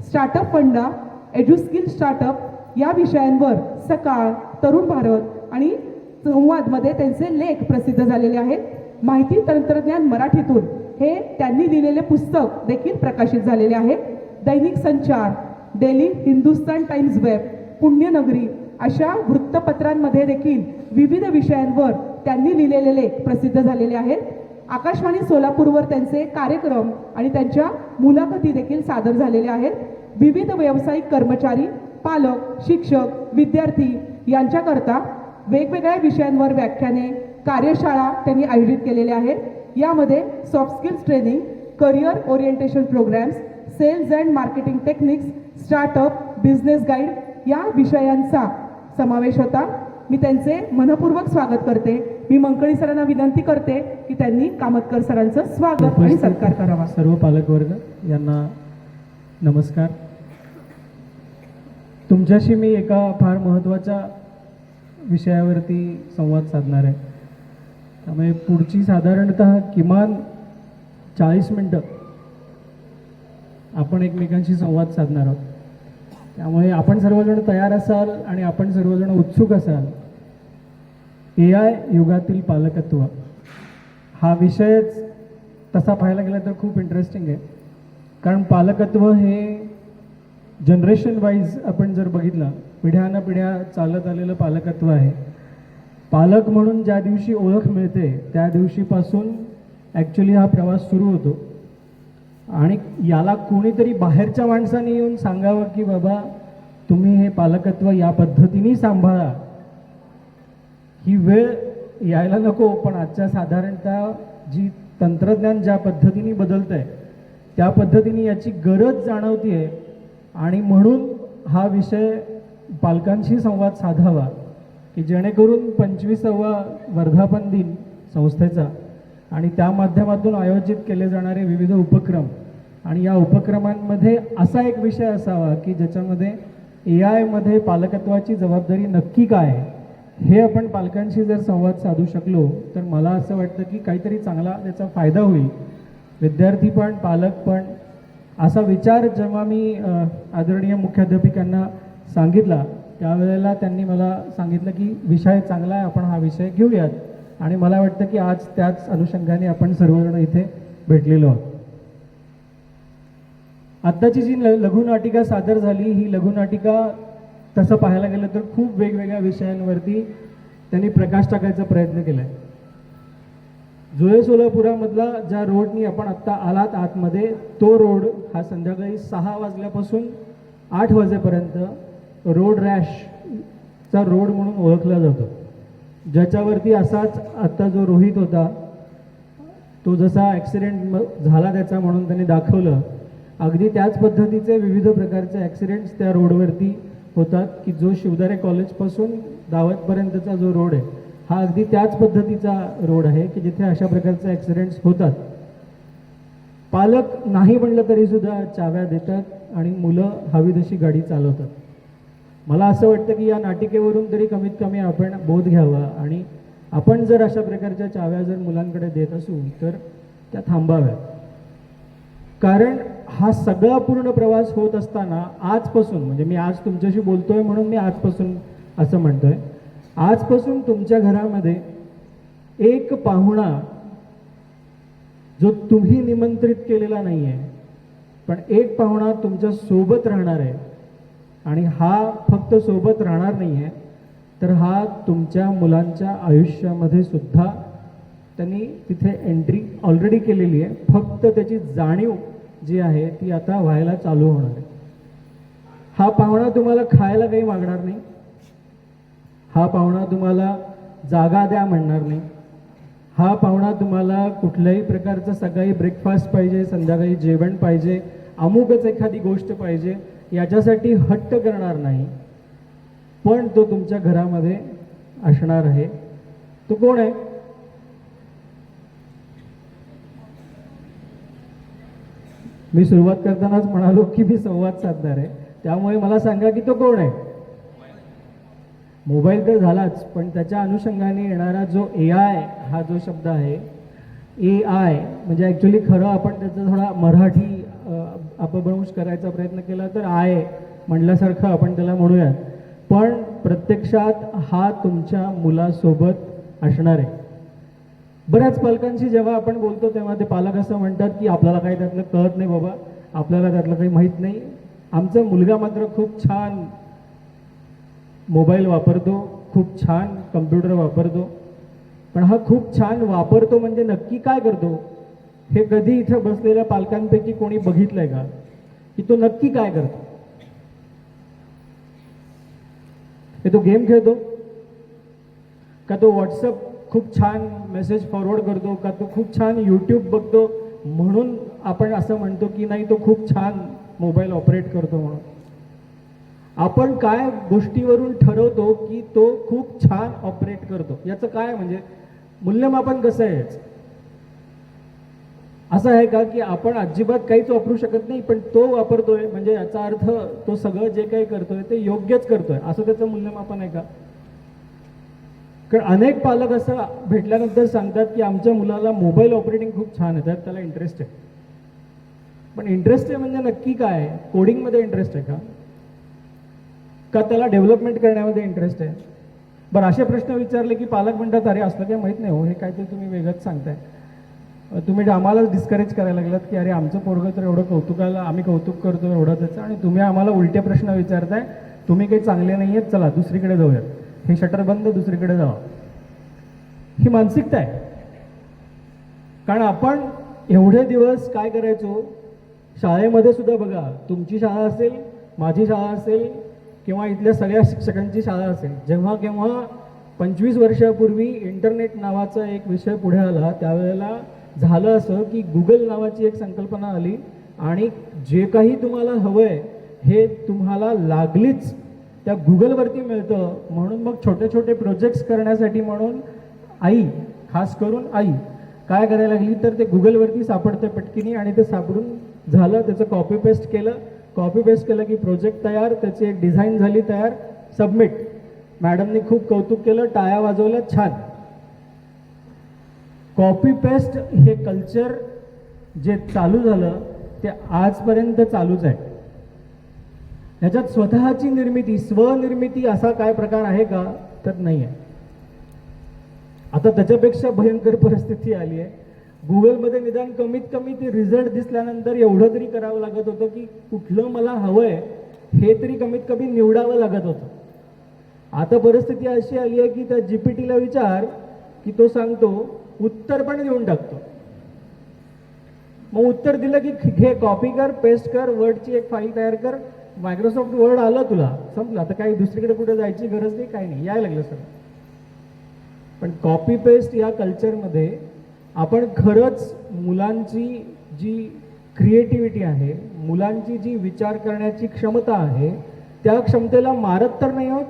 स्टार्टअप फंडा, एज्युस्किल स्टार्टअप या विषयांवर सकाळ, तरुण भारत आणि संवादमध्ये त्यांचे लेख प्रसिद्ध झालेले आहेत. माहिती तंत्रज्ञान मराठीतून हे त्यांनी लिहिलेले पुस्तक देखील प्रकाशित झालेले आहे. दैनिक संचार, daily Hindustan times web, Punyanagari अशा वृत्तपत्रांमध्ये देखील विविध विषयांवर त्यांनी लिहिलेले लेख प्रसिद्ध झालेले आहेत. आकाशवाणी सोलापूरवर त्यांचे कार्यक्रम आणि त्यांच्या मुलाखती देखील सादर झालेल्या आहेत. विविध व्यावसायिक कर्मचारी, पालक, शिक्षक, विद्यार्थी यांच्याकरता वेगवेगळ्या विषयांवर व्याख्याने, कार्यशाळा त्यांनी आयोजित केलेल्या आहेत. यामध्ये soft skills training, career orientation programmes, sales and marketing techniques, startup, business guide या विषयांचा समावेश होता. मी त्यांचे मनपूर्वक स्वागत करते. मी मंकळी सरांना विनंती करते की त्यांनी कामतकर सरांचं स्वागत आणि सत्कार करावा. सर्व पालकवर्ग यांना नमस्कार. तुमच्याशी मी एका फार महत्त्वाच्या विषयावरती संवाद साधणार आहे. त्यामुळे पुढची साधारणतः किमान 40 मिनटं आपण एकमेकांशी संवाद साधणार आहोत. त्यामुळे आपण सर्वजण तयार असाल आणि आपण सर्वजण उत्सुक असाल. AI युगातील पालकत्व हा विषयच तसा पाहायला गेला तर खूप इंटरेस्टिंग आहे. कारण पालकत्व हे जनरेशन वाईज आपण जर बघितलं, पिढ्यानपिढ्या चालत आलेलं पालकत्व आहे. पालक म्हणून ज्या दिवशी ओळख मिळते त्या दिवशीपासून ॲक्च्युली हा प्रवास सुरू होतो. आणि याला कोणीतरी बाहेरच्या माणसाने येऊन सांगावं की बाबा तुम्ही हे पालकत्व या पद्धतीने सांभाळा, ही वेळ यायला नको. पण आजच्या साधारणतः जी तंत्रज्ञान ज्या पद्धतीने बदलत आहे त्या पद्धतीने याची गरज जाणवते. आणि म्हणून हा विषय पालकांशी संवाद साधावा की जेणेकरून 25वा वर्धापन दिन संस्थेचा आणि त्या माध्यमातून आयोजित केले जाणारे विविध उपक्रम आणि या उपक्रमांमध्ये असा एक विषय असावा की ज्याच्यामध्ये AI मध्ये पालकत्वाची जबाबदारी नक्की काय आहे हे आपण पालकांशी जर संवाद साधू शकलो तर मला असं वाटतं की काहीतरी चांगला त्याचा फायदा होईल. विद्यार्थी पण, पालक पण. असा विचार जेव्हा मी आदरणीय मुख्याध्यापिकांना सांगितला त्यावेळेला त्यांनी मला सांगितलं की विषय चांगला आहे, आपण हा विषय घेऊयात. आणि मला वाटतं की आज त्याच अनुषंगाने आपण सर्वजण इथे भेटलेलो आहोत. आत्ताची जी लघुनाटिका सादर झाली ही लघुनाटिका तसं पाहायला गेलं तर खूप वेगवेगळ्या विषयांवरती त्यांनी प्रकाश टाकायचा प्रयत्न केला आहे. जुळे सोलापुरामधला ज्या रोडनी आपण आत्ता आलात आतमध्ये, तो रोड हा संध्याकाळी 6 वाजल्यापासून 8 वाजेपर्यंत रोड रॅशचा रोड म्हणून ओळखला जातो. ज्याच्यावरती असाच आत्ता जो रोहित होता तो जसा ॲक्सिडेंट झाला त्याचा म्हणून त्यांनी दाखवलं, अगदी त्याच पद्धतीचे विविध प्रकारचे ॲक्सिडेंट्स त्या रोडवरती होतात की जो शिवदारे कॉलेजपासून दावतपर्यंतचा जो रोड आहे हा अगदी त्याच पद्धतीचा रोड आहे की जिथे अशा प्रकारचे ॲक्सिडेंट्स होतात. पालक नाही म्हणलं तरी सुद्धा चाव्या देतात आणि मुलं हवी तशी गाडी चालवतात. मला असं वाटतं की या नाटिकेवरून तरी कमीत कमी आपण बोध घ्यावा आणि आपण जर अशा प्रकारच्या चाव्या जर मुलांकडे देत असू तर त्या थांबाव्यात. कारण हा सगळा पूर्ण प्रवास होत असताना आजपासून, म्हणजे मी आज तुमच्याशी बोलतोय म्हणून मी आजपासून असं म्हणतोय, आजपासून तुमच्या घरामध्ये एक पाहुणा जो तुम्ही निमंत्रित केलेला नाही आहे, पण एक पाहुणा तुमच्या सोबत राहणार आहे. आणि हा फक्त सोबत राहणार नाही आहे, तर हा तुमच्या मुलांच्या आयुष्यामध्ये सुद्धा त्यांनी तिथे एंट्री ऑलरेडी केलेली आहे. फक्त त्याची जाणीव जी आहे ती आता व्हायला चालू होणार आहे. हा पाहुणा तुम्हाला खायला काही मागणार नाही. हा पाहुणा तुम्हाला जागा द्या म्हणणार नाही. हा पाहुणा तुम्हाला कुठल्याही प्रकारचं सकाळी ब्रेकफास्ट पाहिजे, संध्याकाळी जेवण पाहिजे, अमुकच एखादी गोष्ट पाहिजे याच्यासाठी हट्ट करणार नाही. पण तो तुमच्या घरामध्ये असणार आहे. तो कोण आहे? मी सुरुवात करतानाच म्हणालो की मी संवाद साधणार आहे, त्यामुळे मला सांगा की तो कोण आहे? मोबाईल तर झालाच, पण त्याच्या अनुषंगाने येणारा जो AI हा जो शब्द आहे, AI म्हणजे ॲक्च्युली खरं आपण त्याचा थोडा मराठी अपभ्रंश करायचा प्रयत्न केला तर आय म्हणल्यासारखं आपण त्याला म्हणूयात. पण प्रत्यक्षात हा तुमच्या मुलासोबत असणार आहे. बऱ्याच पालकांशी जेव्हा आपण बोलतो तेव्हा ते पालक असं म्हणतात की आपल्याला काही त्यातलं कळत नाही बाबा, आपल्याला त्यातलं काही माहीत नाही. आमचा मुलगा मात्र खूप छान मोबाईल वापरतो, खूप छान कम्प्युटर वापरतो. पण हा खूप छान वापरतो म्हणजे नक्की काय करतो हे कधी इथं बसलेल्या पालकांपैकी कोणी बघितलंय का? की तो नक्की काय करतो? हे तो गेम खेळतो का? तो व्हॉट्सअप खूप छान मेसेज फॉरवर्ड करतो का? तो खूप छान यूट्यूब बघतो म्हणून आपण असं म्हणतो की नाही तो खूप छान मोबाईल ऑपरेट करतो म्हणून? आपण काय गोष्टीवरून ठरवतो की तो खूप छान ऑपरेट करतो? याचं काय म्हणजे मूल्यमापन कसं आहे? असं आहे का की आपण अजिबात काहीच वापरू शकत नाही पण तो वापरतोय म्हणजे याचा अर्थ तो सगळं जे काही करतोय ते योग्यच करतोय असं त्याचं मूल्यमापन आहे का? कारण अनेक पालक असं भेटल्यानंतर सांगतात की आमच्या मुलाला मोबाईल ऑपरेटिंग खूप छान आहे, त्याला इंटरेस्ट आहे. पण इंटरेस्ट आहे म्हणजे नक्की काय? कोडिंगमध्ये इंटरेस्ट आहे का त्याला डेव्हलपमेंट करण्यामध्ये इंटरेस्ट आहे? बरं, असे प्रश्न विचारले की पालक म्हणतात अरे असलं काही माहीत नाही हो, हे काहीतरी तुम्ही वेगळंच सांगताय. तुम्ही आम्हालाच डिस्करेज करायला लागलात की अरे आमचं पोरगं तर एवढं कौतुकाला आम्ही कौतुक करतो एवढं त्याचं, आणि तुम्ही आम्हाला उलटे प्रश्न विचारताय. तुम्ही काही चांगले नाही आहेत, चला दुसरीकडे जाऊयात, हे शटर बंद, दुसरीकडे जावा. ही मानसिकता आहे. कारण आपण एवढे दिवस काय करायचो, शाळेमध्ये सुद्धा बघा, तुमची शाळा असेल, माझी शाळा असेल किंवा इथल्या सगळ्या शिक्षकांची शाळा असेल, जेव्हा केव्हा 25 वर्षापूर्वी इंटरनेट नावाचा एक विषय पुढे आला त्यावेळेला झालं असं की गुगल नावाची एक संकल्पना आली आणि जे काही तुम्हाला हवं आहे हे तुम्हाला लागलीच त्या गुगलवरती मिळतं. म्हणून मग छोटे छोटे प्रोजेक्ट्स करण्यासाठी म्हणून आई, खास करून आई काय करायला लागली तर ते गुगलवरती सापडतं पटकिनी आणि ते सापडून झालं, त्याचं कॉपी पेस्ट केलं की प्रोजेक्ट तयार, त्याची एक डिझाईन झाली तयार, सबमिट. मॅडमनी खूप कौतुक केलं, टाळ्या वाजवल्या, छान. कॉपी पेस्ट हे कल्चर जे चालू झालं ते आजपर्यंत चालूच आहे. ह्याच्यात स्वतःची निर्मिती, स्वनिर्मिती असा काय प्रकार आहे का? तर नाही आहे. आता त्याच्यापेक्षा भयंकर परिस्थिती आली आहे. गुगलमध्ये निदान कमीत कमी ते रिझल्ट दिसल्यानंतर एवढं तरी करावं लागत होतं की कुठलं मला हवंय हे तरी कमीत कमी निवडावं लागत होतं. आता परिस्थिती अशी आली आहे की त्या जीपीटीला विचार की तो सांगतो, उत्तर पण देऊन टाकतो. मग उत्तर दिलं की घे, कॉपी कर, पेस्ट कर, वर्डची एक फाईल तयार कर, मायक्रोसॉफ्ट वर्ड आलं तुला, संपलं. आता काही दुसरीकडे कुठे जायची गरज नाही, काही नाही, यायला लागलं सगळं. पण कॉपी पेस्ट या कल्चरमध्ये आपण खरंच मुलांची जी क्रिएटिव्हिटी आहे, मुलांची जी विचार करण्याची क्षमता आहे, त्या क्षमतेला मारत तर नाही आहोत.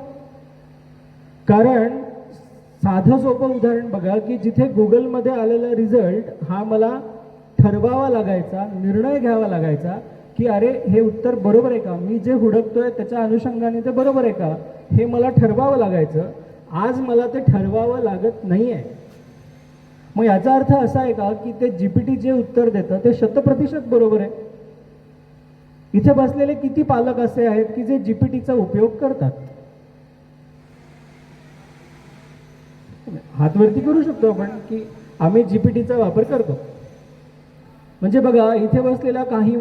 कारण साधं सोपं उदाहरण बघा की जिथे गुगलमध्ये आलेला रिझल्ट हा मला ठरवावा लागायचा, निर्णय घ्यावा लागायचा की अरे हे उत्तर बरोबर आहे का, मी जे हुडकतोय त्याच्या अनुषंगाने ते बरोबर आहे का, हे मला ठरवावं लागायचं. आज मला ते ठरवावं लागत नाही आहे. मग याचा अर्थ असा आहे का की ते GPT जे उत्तर देतं ते 100% बरोबर आहे? इथे बसलेले किती पालक असे आहेत की जे GPTचा उपयोग करतात? हातवरती करू शकतो आपण की आम्ही GPTचा वापर करतो. म्हणजे बघा, इथे बसलेल्या काही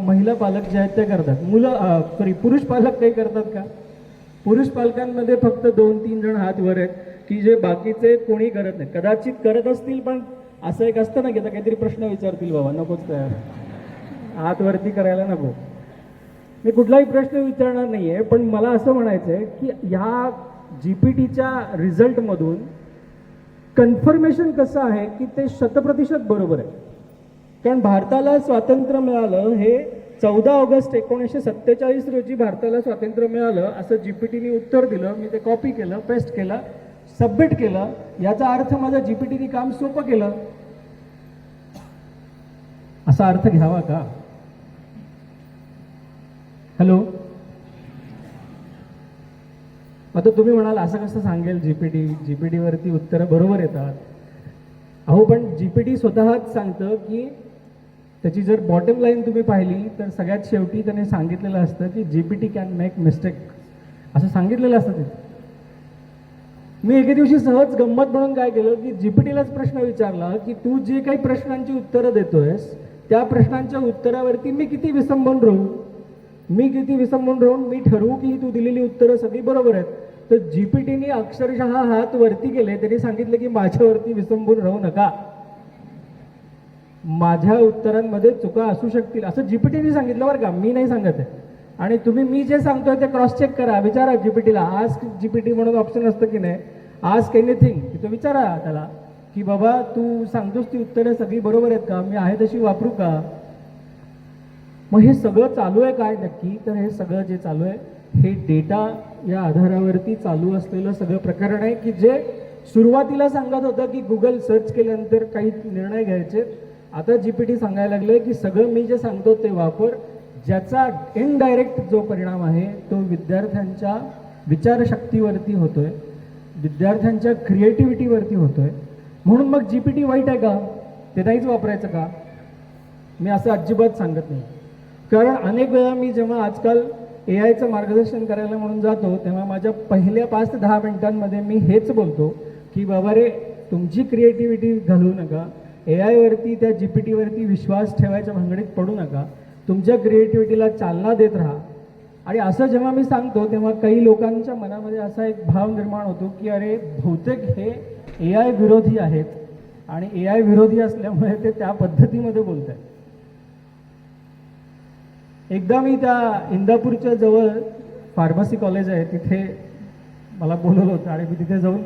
महिला पालक जे आहेत त्या करतात. पुरुष पालक काही करतात का? पुरुष पालकांमध्ये फक्त 2-3 जण हात वर आहेत की जे बाकीचे कोणी करत नाही. कदाचित करत असतील, पण असं एक असतं ना की आता काहीतरी प्रश्न विचारतील, बाबा नकोच तयार, हात वरती करायला नको. मी कुठलाही प्रश्न विचारणार नाहीये, पण मला असं म्हणायचं आहे की ह्या GPTच्या रिझल्टमधून कन्फर्मेशन कसं आहे की ते 100% बरोबर आहे. कारण भारताला स्वातंत्र्य मिळालं हे 14 ऑगस्ट 1947 रोजी भारताला स्वातंत्र्य मिळालं असं GPTने उत्तर दिलं. मी ते कॉपी केलं, पेस्ट केलं, सबमिट केलं. याचा अर्थ माझं GPTने काम सोपं केलं असा अर्थ घ्यावा का? हॅलो, आता तुम्ही म्हणाल असं कसं सांगेल GPT वरती उत्तरं बरोबर येतात. अहो, पण GPT स्वतःच सांगतं की त्याची जर बॉटम लाईन तुम्ही पाहिली तर सगळ्यात शेवटी त्याने सांगितलेलं असतं की GPT कॅन मेक मिस्टेक, असं सांगितलेलं असतं तिथे. मी एके दिवशी सहज गंमत म्हणून काय केलं की GPTलाच प्रश्न विचारला की तू जे काही प्रश्नांची उत्तरं देतोयस त्या प्रश्नांच्या उत्तरावरती मी किती विसंबून राहून मी ठरवू की तू दिलेली उत्तरं सगळी बरोबर आहेत. तर GPTने अक्षरशः हात वरती केले. त्यांनी सांगितलं की माझ्यावरती विसंबून राहू नका, माझ्या उत्तरांमध्ये चुका असू शकतील असं GPTने सांगितलं बरं का, मी नाही सांगत आहे. आणि तुम्ही मी जे सांगतोय ते क्रॉस चेक करा, विचारा GPTला. आस्क GPT म्हणून ऑप्शन असतं की नाही, आस्क एनिथिंग, तिथं विचारा त्याला की बाबा तू सांगतोस ती उत्तरं सगळी बरोबर आहेत का, मी आहे तशी वापरू का. मग हे सगळं चालू आहे काय नक्की? तर हे सगळं जे चालू आहे हे डेटा या आधारावरती चालू असलेलं सगळं प्रकरण आहे की जे सुरुवातीला सांगत होतं की गुगल सर्च केल्यानंतर काही निर्णय घ्यायचे, आता GPT सांगायला लागले की सगळं मी जे सांगतो ते वापर, ज्याचा इनडायरेक्ट जो परिणाम आहे तो विद्यार्थ्यांच्या विचारशक्तीवरती होतोय, विद्यार्थ्यांच्या क्रिएटिव्हिटीवरती होतोय. म्हणून मग GPT वाईट आहे का? ते नाहीच वापरायचं का? मी असं अजिबात सांगत नाही. कारण अनेक वेळा मी जेव्हा आजकाल AIचं मार्गदर्शन करायला म्हणून जातो तेव्हा माझ्या पहिल्या 5 ते 10 मिनिटांमध्ये मी हेच बोलतो की बाबा रे, तुमची क्रिएटिव्हिटी घालवू नका, AI वरती त्या GPT वरती विश्वास ठेवायच्या भानगडीत पडू नका, तुमच्या क्रिएटिव्हिटीला चालना देत राहा. आणि असं जेव्हा मी सांगतो तेव्हा काही लोकांच्या मनामध्ये असा एक भाव निर्माण होतो की अरे बहुतेक हे AI विरोधी आहेत आणि AI विरोधी असल्यामुळे ते त्या पद्धतीमध्ये बोलत आहेत. एकदा मी त्या इंदापूरच्या जवळ फार्मसी कॉलेज आहे तिथे मला बोलवलं होतं आणि मी तिथे जाऊन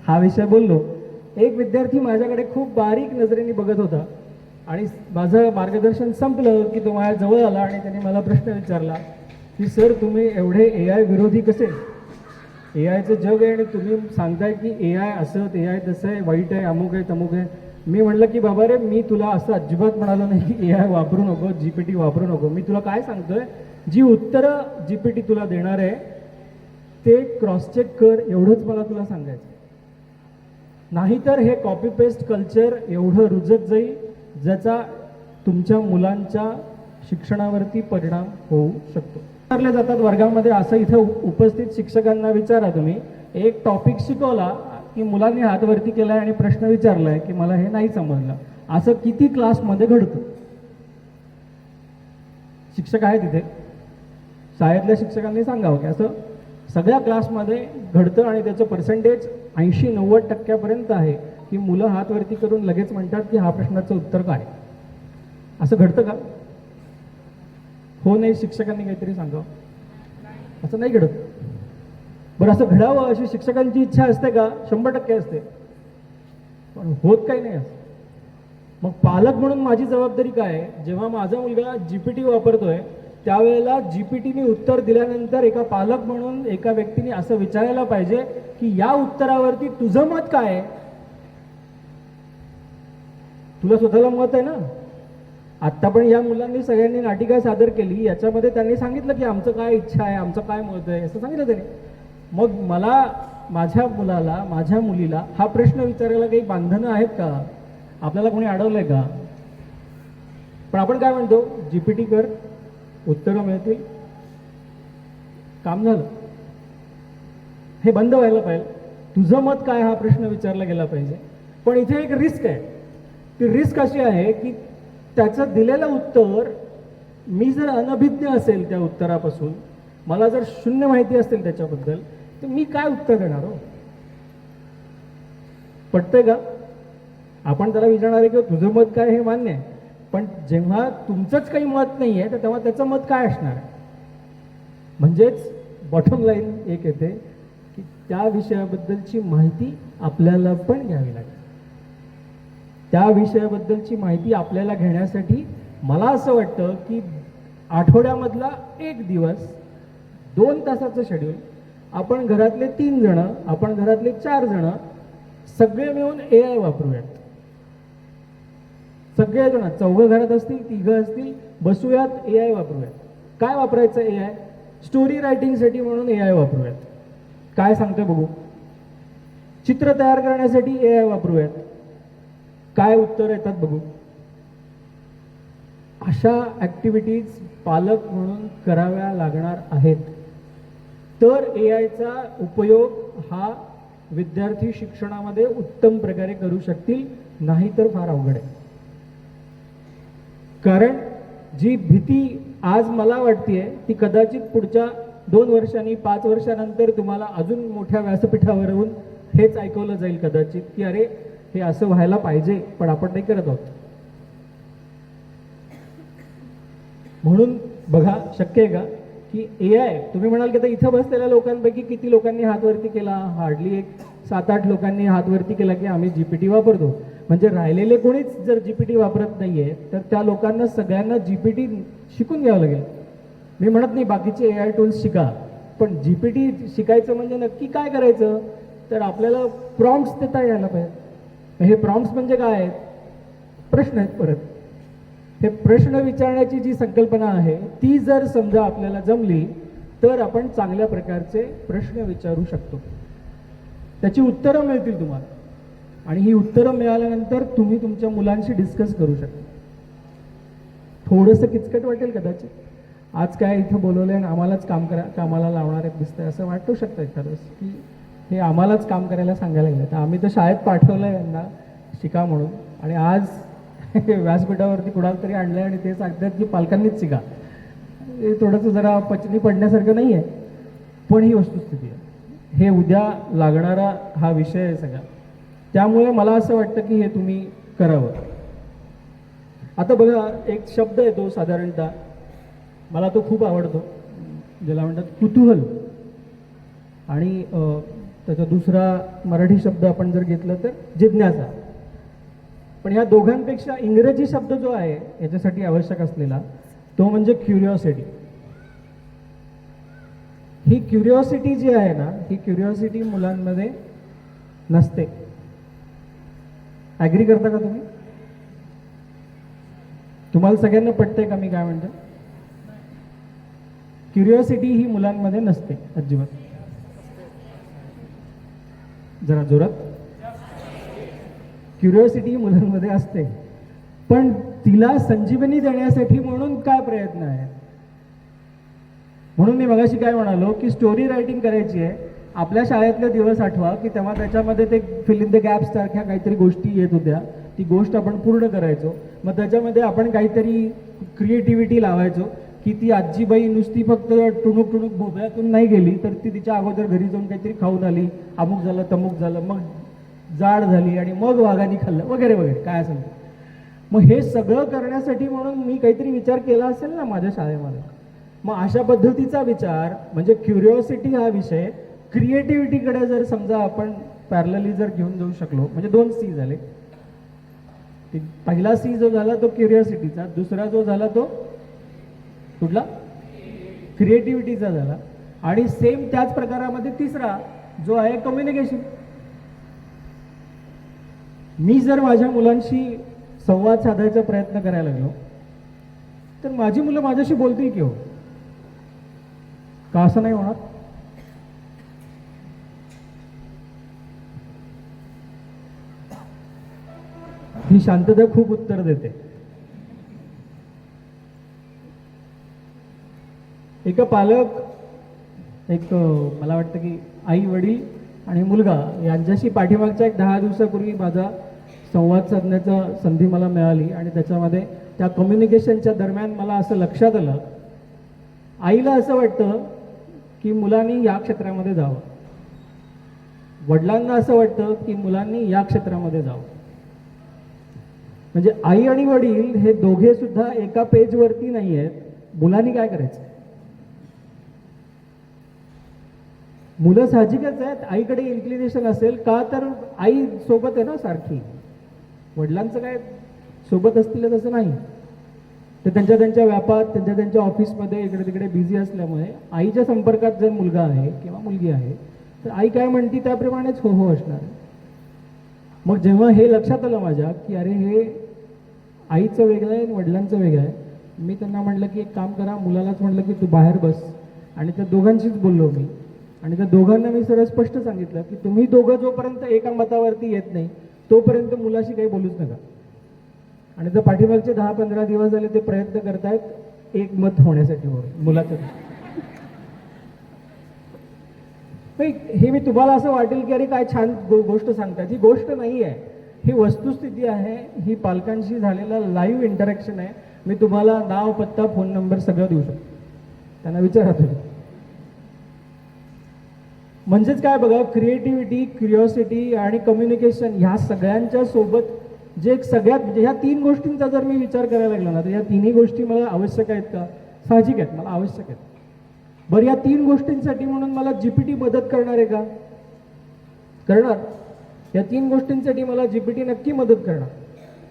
हा विषय बोललो. एक विद्यार्थी माझ्याकडे खूप बारीक नजरेने बघत होता आणि माझं मार्गदर्शन संपलं की तो माझ्या जवळ आला आणि त्याने मला प्रश्न विचारला की सर, तुम्ही एवढे AI विरोधी कसे? AIचं जग आहे आणि तुम्ही सांगताय की AI असं, AI तसं आहे, वाईट आहे, अमुक आहे, तमुक आहे. मी म्हटलं की बाबा रे, मी तुला असं अजिबात म्हणालो नाही की AI वापरू नको, GPT वापरू नको. मी तुला काय सांगतोय, जी उत्तरं GPT तुला देणार आहे ते क्रॉस चेक कर, एवढंच मला तुला सांगायचं. नाहीतर हे कॉपी पेस्ट कल्चर एवढं रुजत जाईल ज्याचा तुमच्या मुलांच्या शिक्षणावरती परिणाम होऊ शकतो. विचारले जातात वर्गामध्ये, असं इथं उपस्थित शिक्षकांना विचारा तुम्ही, एक टॉपिक शिकवला की मुलांनी हात वरती केलाय आणि प्रश्न विचारलाय की मला हे नाही समजलं, असं किती क्लासमध्ये घडतं? शिक्षक आहे तिथे, शाळेतल्या शिक्षकांनी सांगावं की असं सगळ्या क्लासमध्ये घडतं आणि त्याचं पर्सेंटेज 80-90% आहे की मुलं हात वरती करून लगेच म्हणतात की हा प्रश्नाचं उत्तर काय. असं घडतं का? हो नाही, शिक्षकांनी काहीतरी सांगावं. असं नाही घडत. बरं, असं घडावं अशी शिक्षकांची इच्छा असते का? 100% असते, पण होत काही नाही असं. मग पालक म्हणून माझी जबाबदारी काय आहे? जेव्हा माझा मुलगा GPT वापरतोय त्यावेळेला GPTने उत्तर दिल्यानंतर एका पालक म्हणून एका व्यक्तीने असं विचारायला पाहिजे की या उत्तरावरती तुझं मत काय आहे? तुला स्वतःला मत आहे ना, आत्ता पण या मुलांनी सगळ्यांनी नाटिका सादर केली, याच्यामध्ये त्यांनी सांगितलं की आमचं काय इच्छा आहे, आमचं काय मत आहे, असं सांगितलं त्यांनी. मग मला माझ्या मुलाला, माझ्या मुलीला हा प्रश्न विचारायला काही बांधणं आहेत का? आपल्याला कोणी अडवलंय का? पण आपण काय म्हणतो, GPT कर, उत्तरं मिळतील, काम झालं. हे बंद व्हायला पाहिजे. तुझं मत काय हा प्रश्न विचारला गेला पाहिजे. पण इथे एक रिस्क आहे. ती रिस्क अशी आहे की त्याचं दिलेलं उत्तर, मी जर अनभिज्ञ असेल त्या उत्तरापासून, मला जर शून्य माहिती असेल त्याच्याबद्दल, तर मी काय उत्तर देणार हो? पटतंय का? आपण त्याला विचारणार आहे की तुझं मत काय, हे मान्य आहे, पण जेव्हा तुमचंच काही मत नाही आहे तर तेव्हा त्याचं मत काय असणार आहे? म्हणजेच बॉटम लाईन एक येते की त्या विषयाबद्दलची माहिती आपल्याला पण घ्यावी लागेल. त्या विषयाबद्दलची माहिती आपल्याला घेण्यासाठी मला असं वाटतं की आठवड्यामधला एक दिवस 2 तासाचं शेड्यूल, आपण घरातले 3 जण, आपण घरातले 4 जण सगळे मिळून AI वापरूयात. सगळे जण, 4 घरात असतील, 3 असतील, बसूयात, AI वापरूयात. काय वापरायचं AI? स्टोरी रायटिंगसाठी म्हणून AI वापरूयात. काय सांगतोय बघू. चित्र तयार करण्यासाठी AI वापरूयात. काय उत्तर येतात बघू. अशा ऍक्टिव्हिटीज पालक म्हणून कराव्या लागणार आहेत. तर AIचा उपयोग हा विद्यार्थी शिक्षणामध्ये उत्तम प्रकारे करू शकतील, नाही तर फार अवघड आहे. कारण जी भीती आज मला वाटतेय ती कदाचित पुढच्या 2 वर्षांनी, 5 वर्षानंतर तुम्हाला अजून मोठ्या व्यासपीठावर येऊन हेच ऐकवलं जाईल कदाचित की अरे हे असं व्हायला पाहिजे, पण आपण नाही करत आहोत. म्हणून बघा, शक्य आहे का की AI, तुम्ही म्हणाल की आता इथं बसलेल्या लोकांपैकी किती लोकांनी हात वरती केला? हार्डली एक 7-8 लोकांनी हात वरती केला की आम्ही GPT वापरतो. म्हणजे राहिलेले कोणीच जर GPT वापरत नाहीये तर त्या लोकांना सगळ्यांना GPT शिकून घ्यावं लागेल. मी म्हणत नाही बाकीचे AI टूल्स शिका, पण GPT शिकायचं म्हणजे नक्की काय करायचं? तर आपल्याला प्रॉम्प्ट्स देता यायला पाहिजे. हे प्रॉम्प्ट्स म्हणजे काय आहेत? प्रश्न आहेत. परत हे प्रश्न विचारण्याची जी संकल्पना आहे ती जर समजा आपल्याला जमली तर आपण चांगल्या प्रकारचे प्रश्न विचारू शकतो. त्याची उत्तरं मिळतील तुम्हाला, आणि ही उत्तरं मिळाल्यानंतर तुम्ही तुमच्या मुलांशी डिस्कस करू शकता. थोडंसं किचकट वाटेल कदाचित, आज काय इथं बोलवलंय आणि आम्हालाच कामाला लावणार आहेत दिसतंय असं वाटू शकतं एखादं की हे आम्हालाच काम करायला सांगायला गेलं. तर आम्ही तर शाळेत पाठवलंय यांना शिका म्हणून, आणि आज व्यासपीठावरती कुणाला तरी आणलंय आणि ते सांगतात की पालकांनीच शिका. हे थोडंसं जरा पचनी पडण्यासारखं नाही आहे, पण ही वस्तुस्थिती आहे. हे उद्या लागणारा हा विषय आहे सगळा. त्यामुळे मला असं वाटतं की हे तुम्ही करावं. आता बघा, एक शब्द येतो साधारणतः, मला तो खूप आवडतो, ज्याला म्हणतात कुतूहल, आणि त्याचा दुसरा मराठी शब्द आपण जर घेतलं तर जिज्ञासा. पण ह्या दोघांपेक्षा इंग्रजी शब्द जो आहे याच्यासाठी आवश्यक असलेला तो म्हणजे क्युरिओसिटी. ही क्युरिओसिटी जी आहे ना, ही क्युरिओसिटी मुलांमध्ये नसते. ॲग्री करता का तुम्ही? तुम्हाला सगळ्यांना पटतंय का मी काय म्हणतो? क्युरिओसिटी ही मुलांमध्ये नसते अजिबात. जरा जोरात. क्युरिओसिटी मुलांमध्ये असते, पण तिला संजीवनी देण्यासाठी म्हणून काय प्रयत्न आहे? म्हणून मी मगाशी काय म्हणालो की स्टोरी रायटिंग करायची आहे. आपल्या शाळेतले दिवस आठवा की तेव्हा त्याच्यामध्ये ते फिल इन द गॅप्स सारख्या काहीतरी गोष्टी येत होत्या. ती गोष्ट आपण पूर्ण करायचो. मग त्याच्यामध्ये आपण काहीतरी क्रिएटिव्हिटी लावायचो की ती आजीबाई नुसती फक्त टुणूक टुणूक भोपळ्यातून नाही गेली, तर ती तिच्या अगोदर घरी जाऊन काहीतरी खाऊन आली, अमुक झालं तमुक झालं, मग जाड झाली आणि मग वाघाने खाल्लं वगैरे वगैरे काय असेल. मग हे सगळं करण्यासाठी म्हणून मी काहीतरी विचार केला असेल ना माझ्या शाळेमध्ये. मग अशा पद्धतीचा विचार म्हणजे क्युरिओसिटी हा विषय क्रिएटिव्हिटीकडे जर समजा आपण पॅरलली जर घेऊन जाऊ शकलो, म्हणजे 2 सी झाले. पहिला सी जो झाला तो क्युरिओसिटीचा, दुसरा जो झाला तो कुठला? क्रिएटिव्हिटीचा झाला. आणि सेम त्याच प्रकारामध्ये तिसरा जो आहे कम्युनिकेशन. मी जर माझ्या मुलांशी संवाद साधायचा प्रयत्न करायला लागलो तर माझी मुलं माझ्याशी बोलतील की हो? का असं नाही होणार? ही शांतता खूप उत्तर देते. एका पालक, मला वाटतं की आई वडील आणि मुलगा यांच्याशी पाठीमागच्या एक 10 दिवसापूर्वी माझा संवाद साधण्याचा संधी मला मिळाली आणि त्याच्यामध्ये त्या कम्युनिकेशनच्या दरम्यान मला असं लक्षात आलं, आईला असं वाटतं की मुलांनी या क्षेत्रामध्ये जावं, वडिलांना असं वाटतं की मुलांनी या क्षेत्रामध्ये जावं. म्हणजे आई आणि वडील हे दोघे सुद्धा एका पेजवरती नाही आहेत. मुलांनी काय करायचं? मुलं साहजिकच आहेत, आईकडे इन्क्लिनेशन असेल का, तर आई सोबत आहे ना सारखी. वडिलांचं काय सोबत असतील तसं नाही, ते त्यांच्या त्यांच्या व्यापात, त्यांच्या त्यांच्या ऑफिसमध्ये इकडे तिकडे बिझी असल्यामुळे आईच्या संपर्कात जर मुलगा आहे किंवा मुलगी आहे तर आई काय म्हणते त्याप्रमाणेच हो हो असणार. मग जेव्हा हे लक्षात आलं माझ्या की अरे हे आईचं वेगळं आहे आणि वडिलांचं वेगळं आहे, मी त्यांना म्हटलं की एक काम करा, मुलालाच म्हटलं की तू बाहेर बस, आणि त्या दोघांशीच बोललो मी. आणि त्या दोघांना मी सरळ स्पष्ट सांगितलं की तुम्ही दोघं जोपर्यंत एका मतावरती येत नाही तोपर्यंत मुलाशी काही बोलूच नका. आणि जर पाठीमागचे 10-15 दिवस झाले ते प्रयत्न करतायत एक मत होण्यासाठी मुलाचं. हे मी तुम्हाला असं वाटेल की अरे काय छान गोष्ट सांगतात, ही गोष्ट नाही आहे, ही वस्तुस्थिती आहे. ही पालकांशी झालेला लाईव्ह इंटरॅक्शन आहे. मी तुम्हाला नाव, पत्ता, फोन नंबर सगळं देऊ शकतो, त्यांना विचारा तुम्ही. म्हणजेच काय बघा, क्रिएटिव्हिटी, क्युरिओसिटी आणि कम्युनिकेशन ह्या सगळ्यांच्या सोबत जे एक सगळ्यात म्हणजे ह्या 3 गोष्टींचा जर मी विचार करायला लागला ना तर या 3ही गोष्टी मला आवश्यक आहेत का? साहजिक आहेत, मला आवश्यक आहेत. बरं, या 3 गोष्टींसाठी म्हणून मला जीपीटी मदत करणार आहे का? करणार. या 3 गोष्टींसाठी मला जीपीटी नक्की मदत करणार.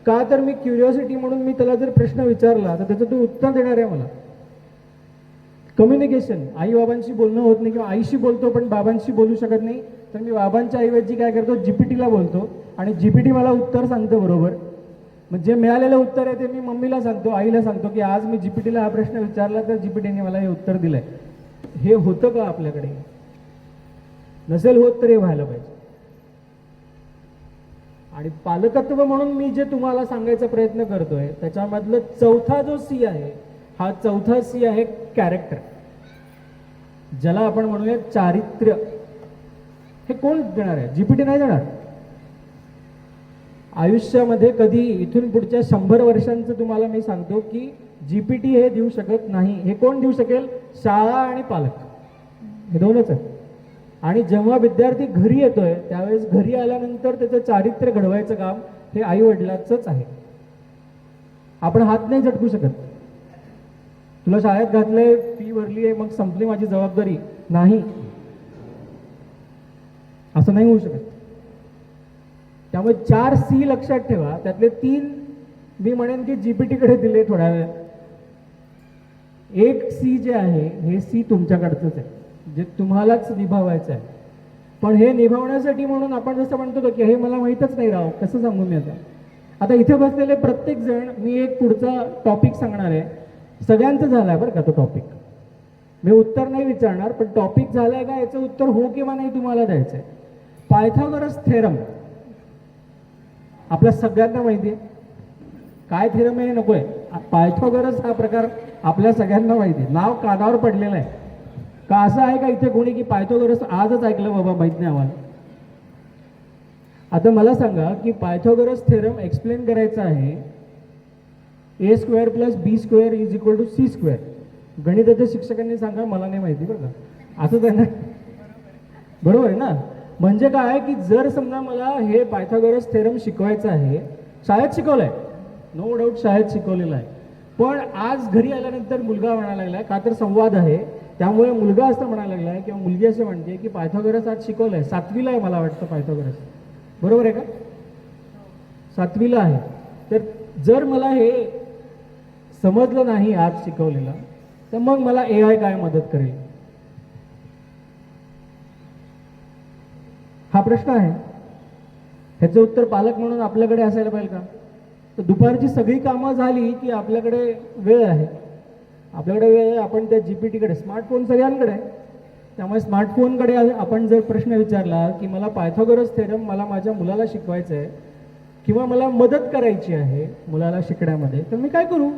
का? तर मी क्युरिओसिटी म्हणून मी त्याला जर प्रश्न विचारला तर त्याचं तो उत्तर देणार आहे मला. कम्युनिकेशन, आई बाबांशी बोलणं होत नाही किंवा आईशी बोलतो पण बाबांशी बोलू शकत नाही, तर मी बाबांच्या ऐवजी काय करतो, जीपीटीला बोलतो आणि जीपीटी मला उत्तर सांगतो बरोबर. मग जे मिळालेलं उत्तर आहे ते मी मम्मीला सांगतो, आईला सांगतो की आज मी जीपीटीला हा प्रश्न विचारला तर जीपीटीने मला हे उत्तर दिलंय. हे होतं का आपल्याकडे? नसेल होत तर हे व्हायला पाहिजे. आणि पालकत्व म्हणून मी जे तुम्हाला सांगायचा प्रयत्न करतोय त्याच्यामधलं चौथा जो सी आहे, हा चौथा सी आहे कॅरेक्टर, ज्याला आपण म्हणूया चारित्र्य. हे कोण देणार आहे? जीपीटी नाही देणार. आयुष्यामध्ये कधी इथून पुढच्या 100 वर्षांचं तुम्हाला मी सांगतो की जीपीटी हे देऊ शकत नाही. हे कोण देऊ शकेल? शाळा आणि पालक, हे दोनच आहे. आणि जेव्हा विद्यार्थी घरी येतोय त्यावेळेस घरी आल्यानंतर त्याचं चारित्र्य घडवायचं काम हे आई वडिलांचंच आहे. आपण हात नाही झटकू शकत. तुला शाळेत घातलंय, फी भरली आहे, मग संपली माझी जबाबदारी, नाही, असं नाही होऊ शकत. त्यामुळे 4 सी लक्षात ठेवा. त्यातले 3 मी म्हणेन की जीपीटीकडे दिले थोड्या वेळ. एक सी जे आहे हे सी तुमच्याकडचंच आहे, जे तुम्हालाच निभावायचं आहे. पण हे निभावण्यासाठी म्हणून आपण जसं म्हणतो की हे मला माहीतच नाही राव, कसं सांगू मी आता इथे बसलेले प्रत्येक जण मी एक पुढचा टॉपिक सांगणार आहे. सगळ्यांचं झालंय बरं का तो टॉपिक. मी उत्तर नाही विचारणार, पण टॉपिक झालंय का याचं उत्तर हो किंवा नाही तुम्हाला द्यायचंय. पायथागोरस थेरम आपल्या सगळ्यांना माहिती आहे. काय थेरम आहे नकोय, पायथागोरस हा प्रकार आपल्या सगळ्यांना माहिती आहे. नाव कानावर पडलेलं आहे का? असं आहे का इथे कोणी की पायथागोरस आजच ऐकलं बाबा, माहित नाही आम्हाला? आता मला सांगा की पायथागोरस थेरम एक्सप्लेन करायचा आहे a² + b² = c². गणिताच्या शिक्षकांनी सांगा, मला नाही माहिती बरं का, असं त्यांना बरोबर आहे ना? म्हणजे काय की जर समजा मला हे पायथागोरस थेरम शिकवायचं आहे, शाळेत शिकवलंय, नो डाऊट शाळेत शिकवलेलं आहे, पण आज घरी आल्यानंतर मुलगा म्हणायला लागलाय, का तर संवाद आहे त्यामुळे मुलगा असं म्हणायला लागलाय किंवा मुलगी असं म्हणते की पायथागोरस आज शिकवलंय, 7वीला आहे मला वाटतं पायथागोरस, बरोबर आहे का? 7वीला आहे. तर जर मला हे समजलं नाही आज शिकवलेलं, तर मग मला AI काय मदत करेल? हा प्रश्न आहे. ह्याचं उत्तर पालक म्हणून आपल्याकडे असायला पाहिजे का? तर दुपारची सगळी कामं झाली की आपल्याकडे वेळ आहे, आपल्याकडे वेळ आहे, आपण त्या GPT-कडे, स्मार्टफोन सगळ्यांकडे आहे, त्यामुळे स्मार्टफोनकडे आपण जर प्रश्न विचारला की मला पायथागोरस थेरम मला माझ्या मुलाला शिकवायचं आहे किंवा मला मदत करायची आहे मुलाला शिकण्यामध्ये, तर मी काय करू?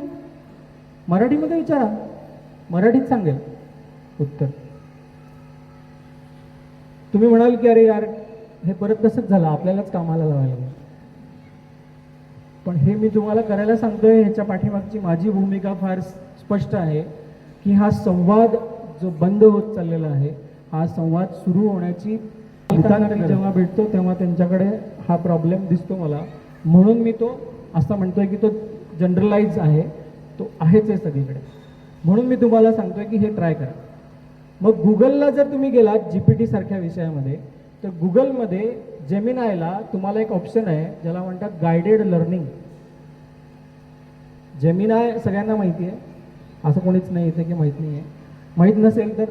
मराठीमध्ये विचारा, मराठीत सांगेल उत्तर. तुम्ही म्हणाल की अरे यार हे परत तसंच झालं, आपल्यालाच कामाला लावायला लागलं. पण हे मी तुम्हाला करायला सांगतोय, ह्याच्या पाठीमागची माझी भूमिका फार स्पष्ट आहे की हा संवाद जो बंद होत चाललेला आहे, हा संवाद सुरू होण्याची जेव्हा भेटतो तेव्हा त्यांच्याकडे हा प्रॉब्लेम दिसतो मला, म्हणून मी तो असं म्हणतोय की तो जनरलाइज आहे, तो आहेच आहे सगळीकडे. म्हणून मी तुम्हाला सांगतोय की हे ट्राय करा. मग गुगलला जर तुम्ही गेलात GPT सारख्या विषयामध्ये, तर गुगलमध्ये जेमिनायला तुम्हाला एक ऑप्शन आहे ज्याला म्हणतात गायडेड लर्निंग. जेमिनाय सगळ्यांना माहिती आहे, असं कोणीच नाही इथे की माहीत नाही आहे. माहीत नसेल तर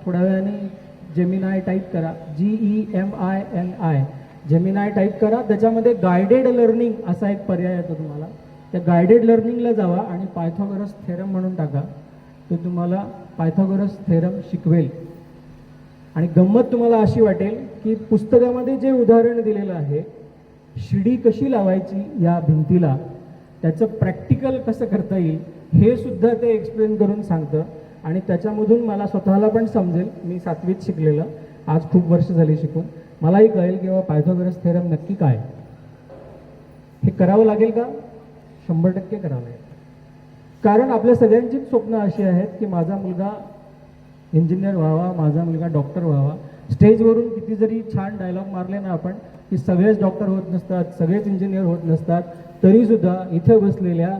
थोड्या वेळाने जेमिनाय टाईप करा, GEMINI, जेमिनाय टाईप करा. त्याच्यामध्ये गायडेड लर्निंग असा एक पर्याय येतो तुम्हाला. त्या गायडेड लर्निंगला जावा आणि पायथागोरस थेरम म्हणून टाका, तो तुम्हाला पायथागोरस थेरम शिकवेल. आणि गंमत तुम्हाला अशी वाटेल की पुस्तकामध्ये जे उदाहरण दिलेलं आहे, शिडी कशी लावायची या भिंतीला, त्याचं प्रॅक्टिकल कसं करता येईल हे सुद्धा ते एक्सप्लेन करून सांगतं. आणि त्याच्यामधून मला स्वतःला पण समजेल, मी 7वीत शिकलेलं, आज खूप वर्ष झाली शिकून, मलाही कळेल की बाबा पायथागोरस थेरम नक्की काय. हे करावं लागेल का? 100% करावं लागेल. कारण आपल्या सगळ्यांचीच स्वप्न अशी आहेत की माझा मुलगा इंजिनियर व्हावा, माझा मुलगा डॉक्टर व्हावा. स्टेजवरून किती जरी छान डायलॉग मारले ना आपण की सगळेच डॉक्टर होत नसतात, सगळेच इंजिनियर होत नसतात, तरीसुद्धा इथे बसलेल्या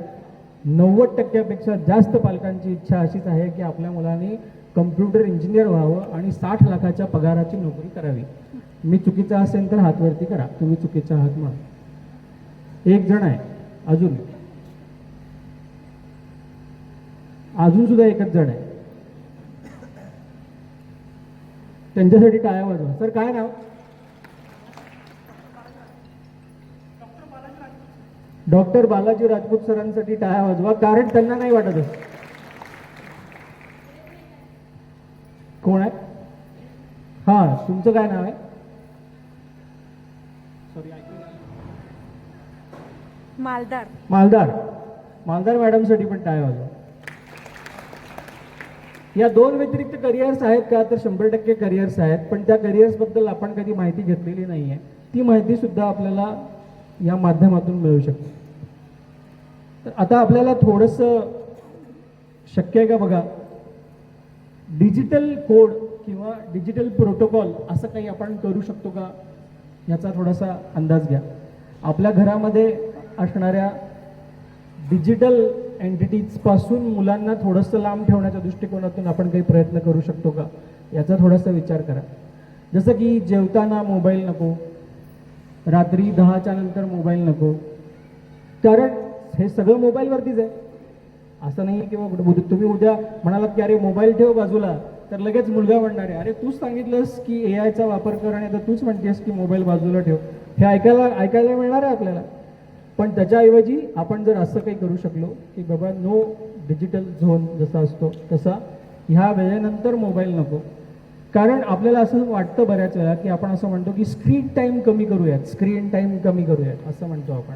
90%पेक्षा जास्त पालकांची इच्छा अशीच आहे की आपल्या मुलांनी कम्प्युटर इंजिनियर व्हावं आणि 60 लाखाच्या पगाराची नोकरी करावी. मी चुकीचा असेल तर हातवरती करा, तुम्ही चुकीचा आहात म्हणून. एक जण आहे अजून सुद्धा एकच जण आहे, त्यांच्यासाठी टाळ्या वाजवा. सर काय नाव? डॉक्टर बालाजी राजपूत सरांसाठी टाळ्या वाजवा, कारण त्यांना नाही वाटत असं. कोण आहे? हा, तुमचं काय नाव आहे? मालदार. मालदार. मालदार मॅडमसाठी पण टाळ्या वाजवा. या 2 व्यतिरिक्त करिअर्स आहेत का? तर 100% करिअर्स आहेत, पण त्या करिअर्सबद्दल आपण कधी माहिती घेतलेली नाही आहे. ती माहिती सुद्धा आपल्याला या माध्यमातून मिळू शकते. तर आता आपल्याला थोडंसं शक्य आहे का बघा, डिजिटल कोड किंवा डिजिटल प्रोटोकॉल असं काही आपण करू शकतो का, याचा थोडासा अंदाज घ्या. आपल्या घरामध्ये असणाऱ्या डिजिटल एंटिटीजपासून मुलांना थोडंसं लांब ठेवण्याच्या दृष्टिकोनातून आपण काही प्रयत्न करू शकतो का, याचा थोडासा विचार करा. जसं की जेवताना मोबाईल नको, रात्री 10च्या नंतर मोबाईल नको, कारण हे सगळं मोबाईलवरतीच आहे. असं नाही की तुम्ही उद्या म्हणालात की अरे मोबाईल ठेव बाजूला, तर लगेच मुलगा म्हणणार आहे अरे तूच सांगितलंस की AI चा वापर कर आणि आता तूच म्हणतेस की मोबाईल बाजूला ठेव. हे ऐकायला मिळणार आहे आपल्याला. पण त्याच्याऐवजी आपण जर असं काही करू शकलो की बाबा नो डिजिटल झोन जसा असतो तसा ह्या वेळेनंतर मोबाईल नको. कारण आपल्याला असं वाटतं बऱ्याच वेळा की आपण असं म्हणतो की स्क्रीन टाईम कमी करूयात असं म्हणतो आपण.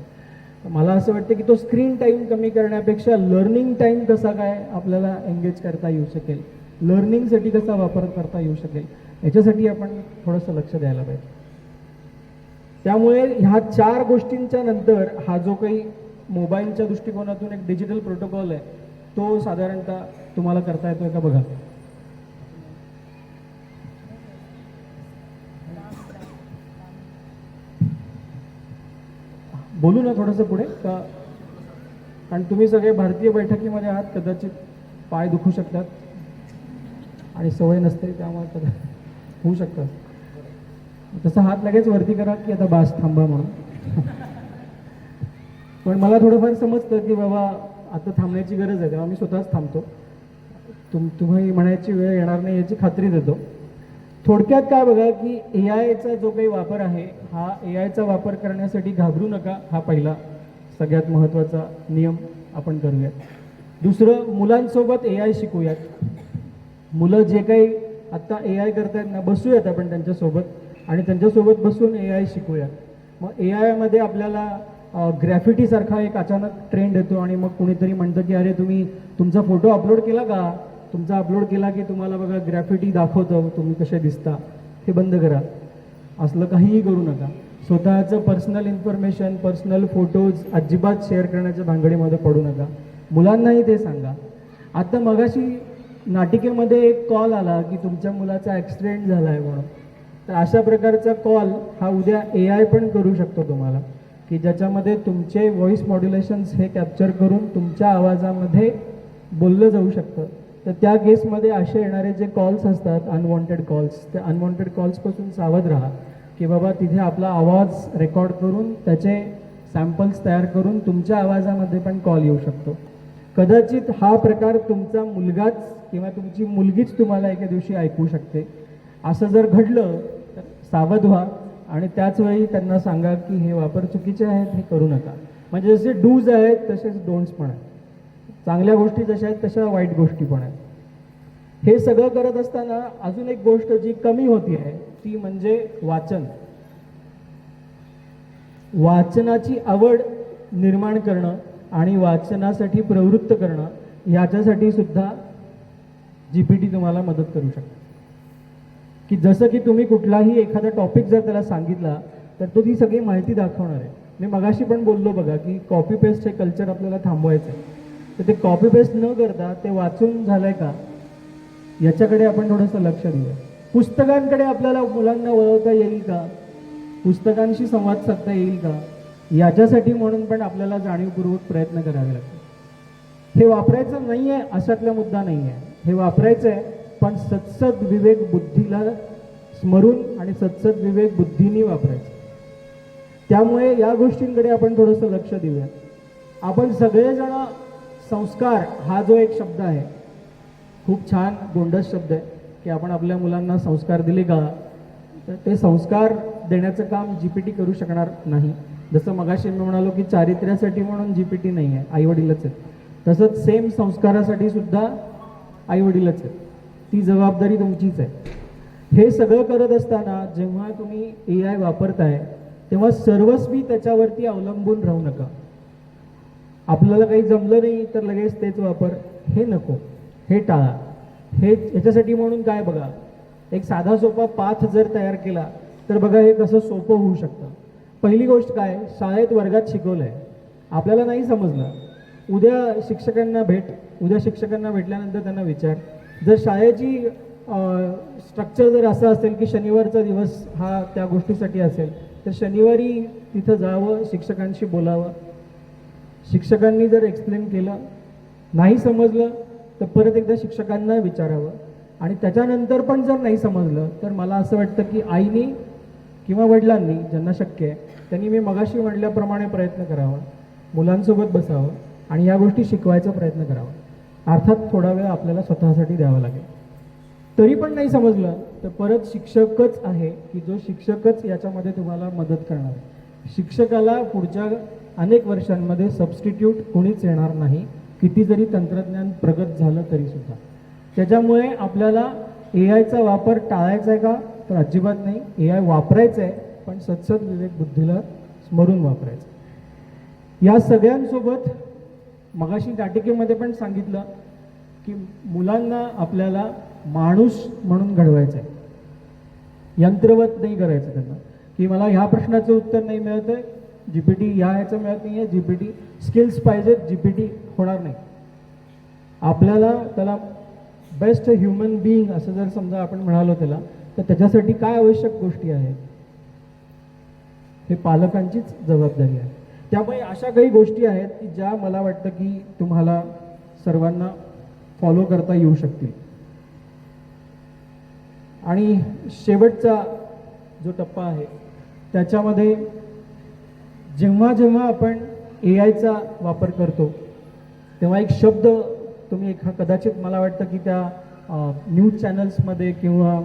मला असं वाटतं की तो स्क्रीन टाईम कमी करण्यापेक्षा लर्निंग टाईम कसा काय आपल्याला एंगेज करता येऊ शकेल, लर्निंगसाठी कसा वापर करता येऊ शकेल, याच्यासाठी आपण थोडंसं लक्ष द्यायला पाहिजे. त्यामुळे ह्या 4 गोष्टींच्या नंतर हा जो काही मोबाईलच्या दृष्टिकोनातून एक डिजिटल प्रोटोकॉल आहे तो साधारणतः तुम्हाला करता येतोय का बघा. बोलू ना थोडंसं पुढे का, कारण तुम्ही सगळे भारतीय बैठकीमध्ये आहात, कदाचित पाय दुखू शकतात आणि सवय नसते त्यामुळे कदाचित होऊ शकतात. तसा हात लगेच वरती करा की आता बास थांबा म्हणून. पण मला थोडंफार समजतं की बाबा आता थांबण्याची गरज आहे, तेव्हा मी स्वतःच थांबतो. तुम्ही म्हणायची वेळ येणार नाही याची खात्री देतो. थोडक्यात काय बघा की AI चा जो काही वापर आहे, हा AI चा वापर करण्यासाठी घाबरू नका, हा पहिला सगळ्यात महत्त्वाचा नियम आपण करूया. दुसरं, मुलांसोबत AI शिकूयात. मुलं जे काही आत्ता AI करतायत ना, बसूयात आपण त्यांच्यासोबत आणि त्यांच्यासोबत बसून AI शिकूयात. मग AI मध्ये आपल्याला ग्रॅफिटीसारखा एक अचानक ट्रेंड येतो आणि मग कुणीतरी म्हणतं की अरे तुम्ही तुमचा फोटो अपलोड केला का, तुमचा अपलोड केला की तुम्हाला बघा ग्रॅफिटी दाखवतं, तुम्ही कसे दिसता. हे बंद करा, असलं काहीही करू नका. स्वतःचं पर्सनल इन्फॉर्मेशन, पर्सनल फोटोज अजिबात शेअर करण्याच्या भानगडीमध्ये पडू नका. मुलांनाही ते सांगा. आता मगाशी नाटिकेमध्ये एक कॉल आला की तुमच्या मुलाचा ॲक्सिडेंट झाला आहे म्हणून. तर अशा प्रकारचा कॉल हा उद्या AI पण करू शकतो तुम्हाला, की ज्याच्यामध्ये तुमचे व्हॉइस मॉड्युलेशन्स हे कॅप्चर करून तुमच्या आवाजामध्ये बोललं जाऊ शकतं. तर त्या केसमध्ये असे येणारे जे कॉल्स असतात अनवॉन्टेड कॉल्स, त्या अनवॉन्टेड कॉल्सपासून सावध राहा, की बाबा तिथे आपला आवाज रेकॉर्ड करून त्याचे सॅम्पल्स तयार करून तुमच्या आवाजामध्ये पण कॉल येऊ शकतो. कदाचित हा प्रकार तुमचा मुलगाच किंवा तुमची मुलगीच तुम्हाला एके दिवशी ऐकू शकते. असं जर घडलं तर सावध व्हा आणि त्याच वेळी त्यांना सांगा की हे वापर चुकीचे आहेत, हे करू नका. म्हणजे जसे डूज आहेत तसेच डोंट्स पण आहेत. चांगल्या गोष्टी जशा आहेत तशा वाईट गोष्टी पण आहेत. हे सगळं करत असताना अजून एक गोष्ट जी कमी होती आहे ती म्हणजे वाचन. वाचनाची आवड निर्माण करणं आणि वाचनासाठी प्रवृत्त करणं याच्यासाठी सुद्धा GPT तुम्हाला मदत करू शकतो. की जसं की तुम्ही कुठलाही एखादा टॉपिक जर त्याला सांगितला तर तो ती सगळी माहिती दाखवणार आहे. मी मगाशी पण बोललो बघा की कॉपी पेस्ट हे कल्चर आपल्याला थांबवायचं आहे. तर ते कॉपी पेस्ट न करता ते वाचून झालंय का याच्याकडे आपण थोडंसं लक्ष देऊया. पुस्तकांकडे आपल्याला मुलांना वळवता येईल का, पुस्तकांशी संवाद साधता येईल का, याच्यासाठी म्हणून पण आपल्याला जाणीवपूर्वक प्रयत्न करावे लागतात. हे वापरायचं नाही आहे अशातला मुद्दा नाही आहे, हे वापरायचं आहे, पण सत्सद विवेक बुद्धीला स्मरून आणि सत्सद विवेक बुद्धीने वापरायचं. त्यामुळे या गोष्टींकडे आपण थोडंसं लक्ष देऊया. आपण सगळेजण संस्कार हा जो एक शब्द आहे खूप छान गोंडस शब्द आहे की आपण आपल्या मुलांना संस्कार दिले का, तर ते संस्कार देण्याचं काम GPT करू शकणार नाही. जसं मगाशी मी म्हणालो की चारित्र्यासाठी म्हणून GPT नाही आहे, आईवडीलच आहेत. तसंच सेम संस्कारासाठी सुद्धा आईवडीलच आहेत. ती जबाबदारी तुमचीच आहे. हे सगळं करत असताना जेव्हा तुम्ही AI वापरताय तेव्हा सर्वस्वी त्याच्यावरती अवलंबून राहू नका. आपल्याला काही जमलं नाही तर लगेच तेच वापर, हे नको, हे टाळा. हे याच्यासाठी म्हणून काय बघा, एक साधा सोपा पाथ जर तयार केला तर बघा हे कसं सोपं होऊ शकतं. पहिली गोष्ट काय, शाळेत वर्गात शिकवलं आहे, आपल्याला नाही समजलं, उद्या शिक्षकांना उद्या शिक्षकांना भेटल्यानंतर त्यांना विचार. जर शाळेची स्ट्रक्चर जर असं असेल की शनिवारचा दिवस हा त्या गोष्टीसाठी असेल तर शनिवारी तिथं जावं, शिक्षकांशी बोलावं. शिक्षकांनी जर एक्सप्लेन केलं, नाही समजलं तर परत एकदा शिक्षकांना विचारावं. आणि त्याच्यानंतर पण जर नाही समजलं तर मला असं वाटतं की आईनी किंवा वडिलांनी ज्यांना शक्य आहे त्यांनी मी मगाशी म्हटल्याप्रमाणे प्रयत्न करावा, मुलांसोबत बसावं आणि या गोष्टी शिकवायचा प्रयत्न करावा. अर्थात थोडा वेळ आपल्याला स्वतःसाठी द्यावा लागेल. तरी पण नाही समजलं तर परत शिक्षकच आहे की जो शिक्षकच याच्यामध्ये तुम्हाला मदत करणार आहे. शिक्षकाला पुढच्या अनेक वर्षांमध्ये सबस्टिट्यूट कोणीच येणार नाही, किती जरी तंत्रज्ञान प्रगत झालं तरी सुद्धा. त्याच्यामुळे आपल्याला AIचा वापर टाळायचा आहे का, तर अजिबात नाही. AI वापरायचं आहे, पण सत्सद विवेक बुद्धीला स्मरून वापरायचं. या सगळ्यांसोबत मगाशी नाटिकेमध्ये पण सांगितलं की मुलांना आपल्याला माणूस म्हणून घडवायचं आहे, यंत्रवत नाही करायचं त्यांना. की मला ह्या प्रश्नाचं उत्तर नाही मिळत आहे, GPT ह्याचं मिळत नाही आहे, GPT स्किल्स पाहिजेत, GPT होणार नाही. आपल्याला त्याला बेस्ट ह्युमन बिईंग असं जर समजा आपण म्हणालो त्याला, तर त्याच्यासाठी काय आवश्यक गोष्टी आहेत हे पालकांचीच जबाबदारी आहे. त्यामुळे अशा काही गोष्टी आहेत की ज्या मला वाटतं की तुम्हाला सर्वांना फॉलो करता येऊ शकतील. आणि शेवटचा जो टप्पा आहे त्याच्यामध्ये जेव्हा जेव्हा आपण AIचा वापर करतो तेव्हा एक शब्द तुम्ही कदाचित मला वाटतं की त्या न्यूज चॅनल्समध्ये किंवा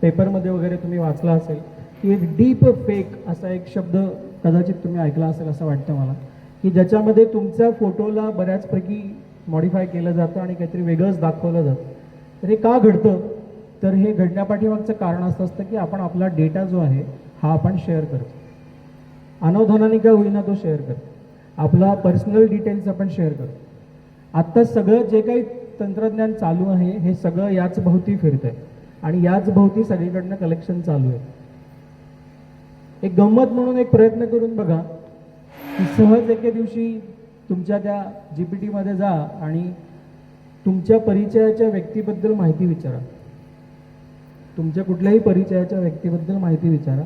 पेपरमध्ये वगैरे तुम्ही वाचला असेल की एक डीप फेक असा एक शब्द कदाचित तुम्ही ऐकला असेल असं वाटतं मला, की ज्याच्यामध्ये तुमच्या फोटोला बऱ्याचपैकी मॉडिफाय केलं जातं आणि काहीतरी वेगळंच दाखवलं जातं. तर हे का घडतं? तर हे घडण्यापाठीमागचं कारण असं असतं की आपण आपला डेटा जो आहे हा आपण शेअर करतो. अनावधानाने का होईना तो शेअर करतो. आपला पर्सनल डिटेल्स आपण शेअर करतो. आत्ता सगळं जे काही तंत्रज्ञान चालू आहे हे सगळं याच भोवती फिरत आहे आणि याच भोवती सगळीकडनं कलेक्शन चालू आहे. एक गंमत म्हणून एक प्रयत्न करून बघा की सहज एके दिवशी तुमच्या त्या GPT मध्ये जा आणि तुमच्या परिचयाच्या व्यक्तीबद्दल माहिती विचारा. तुमच्या कुठल्याही परिचयाच्या व्यक्तीबद्दल माहिती विचारा,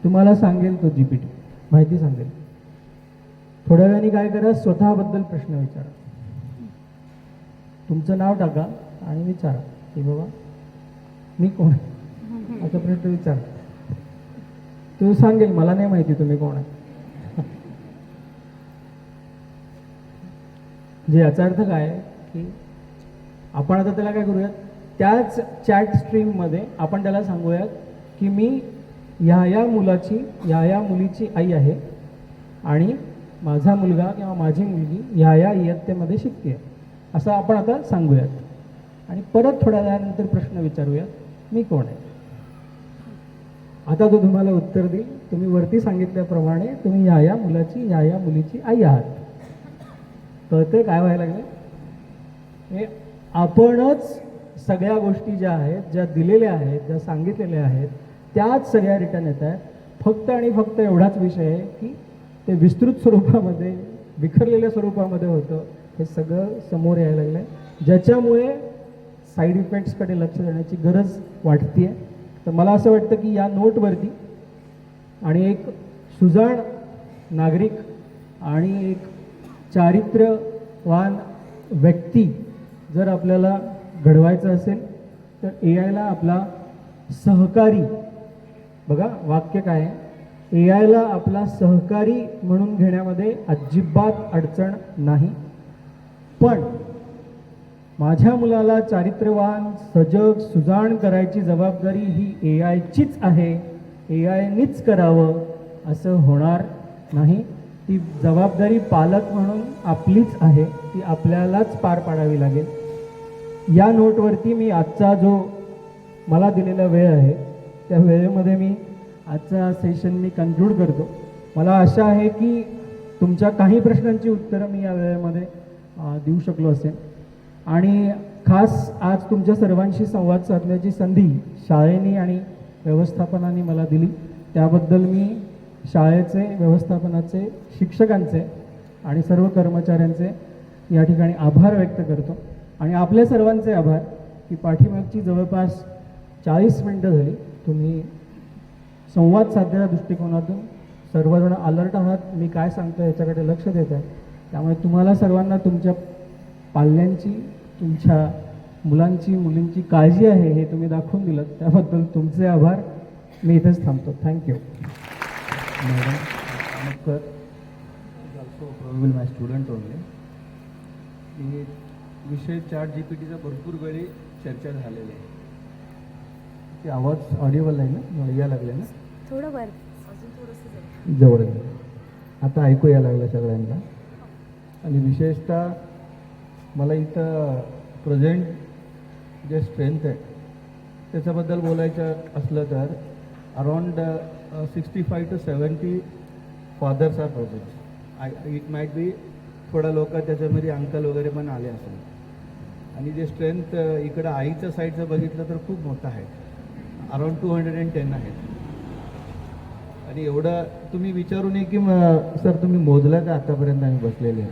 तुम्हाला सांगेल तो GPT माहिती सांगेल. थोड्या वेळाने काय करा, स्वतःबद्दल प्रश्न विचारा. तुमचं नाव टाका आणि विचारा की बाबा मी कोण आहे, असा प्रश्न विचारा. तो सांगेल मला नाही माहिती तुम्ही कोण आहे. जे याचा अर्थ काय आहे की आपण आता त्याला काय करूयात, त्याच चॅट स्ट्रीममध्ये आपण त्याला सांगूयात की मी ह्या मुलाची ह्या मुलीची आई आहे आणि माझा मुलगा किंवा माझी मुलगी ह्या इयत्तेमध्ये शिकते, असं आपण आता सांगूयात आणि परत थोड्या वेळानंतर प्रश्न विचारूयात मी कोण आहे. आता तो तुम्हाला उत्तर देईल. तुम्ही वरती सांगितल्याप्रमाणे तुम्ही ह्या मुलाची ह्या मुलीची आई आहात. कळतंय काय व्हायला लागलं? हे आपणच सगळ्या गोष्टी ज्या आहेत, ज्या दिलेल्या आहेत, ज्या सांगितलेल्या आहेत त्याच सगळ्या रिटर्न येत आहेत. फक्त आणि फक्त एवढाच विषय आहे की ते विस्तृत स्वरूपामध्ये विखरलेल्या स्वरूपामध्ये होतं. हे सगळं समोर यायला लागलं आहे, ज्याच्यामुळे साईड इफेक्ट्सकडे लक्ष देण्याची गरज वाटते. तर मला असं वाटतं की या नोटवरती आणि एक सुजाण नागरिक आणि एक चारित्र्यवान व्यक्ती जर आपल्याला घडवायचं असेल तर AIला आपला सहकारी, बघा वाक्य काय आहे, AIला आपला सहकारी म्हणून घेण्यामध्ये अजिबात अडचण नाही. पण माझ्या मुलाला चारित्र्यवान, सजग, सुजाण करायची जबाबदारी ही AIचीच आहे, AIनीच करावं असं होणार नाही. ती जबाबदारी पालक म्हणून आपलीच आहे, ती आपल्यालाच पार पाडावी लागेल. या नोटवरती मी आजचा जो मला दिलेला वेळ आहे त्या वेळेमध्ये मी आजचा सेशन मी कन्क्लूड करतो. मला आशा आहे की तुमच्या काही प्रश्नांची उत्तरं मी या वेळेमध्ये देऊ शकलो असेल आणि खास आज तुमच्या सर्वांशी संवाद साधण्याची संधी शाळेने आणि व्यवस्थापनाने मला दिली, त्याबद्दल मी शाळेचे, व्यवस्थापनाचे, शिक्षकांचे आणि सर्व कर्मचाऱ्यांचे या ठिकाणी आभार व्यक्त करतो. आणि आपल्या सर्वांचे आभार की पाठीमागची जवळपास 40 मिनटं झाली तुम्ही संवाद साधण्याच्या दृष्टिकोनातून सर्वजण अलर्ट आहात. मी काय सांगतो याच्याकडे लक्ष देत आहे. त्यामुळे तुम्हाला सर्वांना तुमच्या पाल्यांची, तुमच्या मुलांची, मुलींची काळजी आहे हे तुम्ही दाखवून दिलं, त्याबद्दल तुमचे आभार. मी इथेच थांबतो. Thank you. Madam Amakar is also probably my student only. हे विषय ChatGPTचा भरपूर वेळी चर्चा झालेली आहे. ते आवाज ऑडिओबल आहे ना, या लागले ना, थोडं वर जवळ आता ऐकू यायला लागलं सगळ्यांना. आणि विशेषतः मला इथं प्रेझेंट जे स्ट्रेंथ आहे त्याच्याबद्दल बोलायचं असलं तर around 65 to 70 fathers are present. It might be थोडा लोक त्याच्यामध्ये अंकल वगैरे पण आले असेल. आणि जे स्ट्रेंथ इकडं आईच्या साईडचं बघितलं तर खूप मोठं आहे, अराउंड 210 आहेत. आणि एवढं तुम्ही विचारू नये की सर तुम्ही मोजलं का आतापर्यंत आम्ही बसलेले आहे.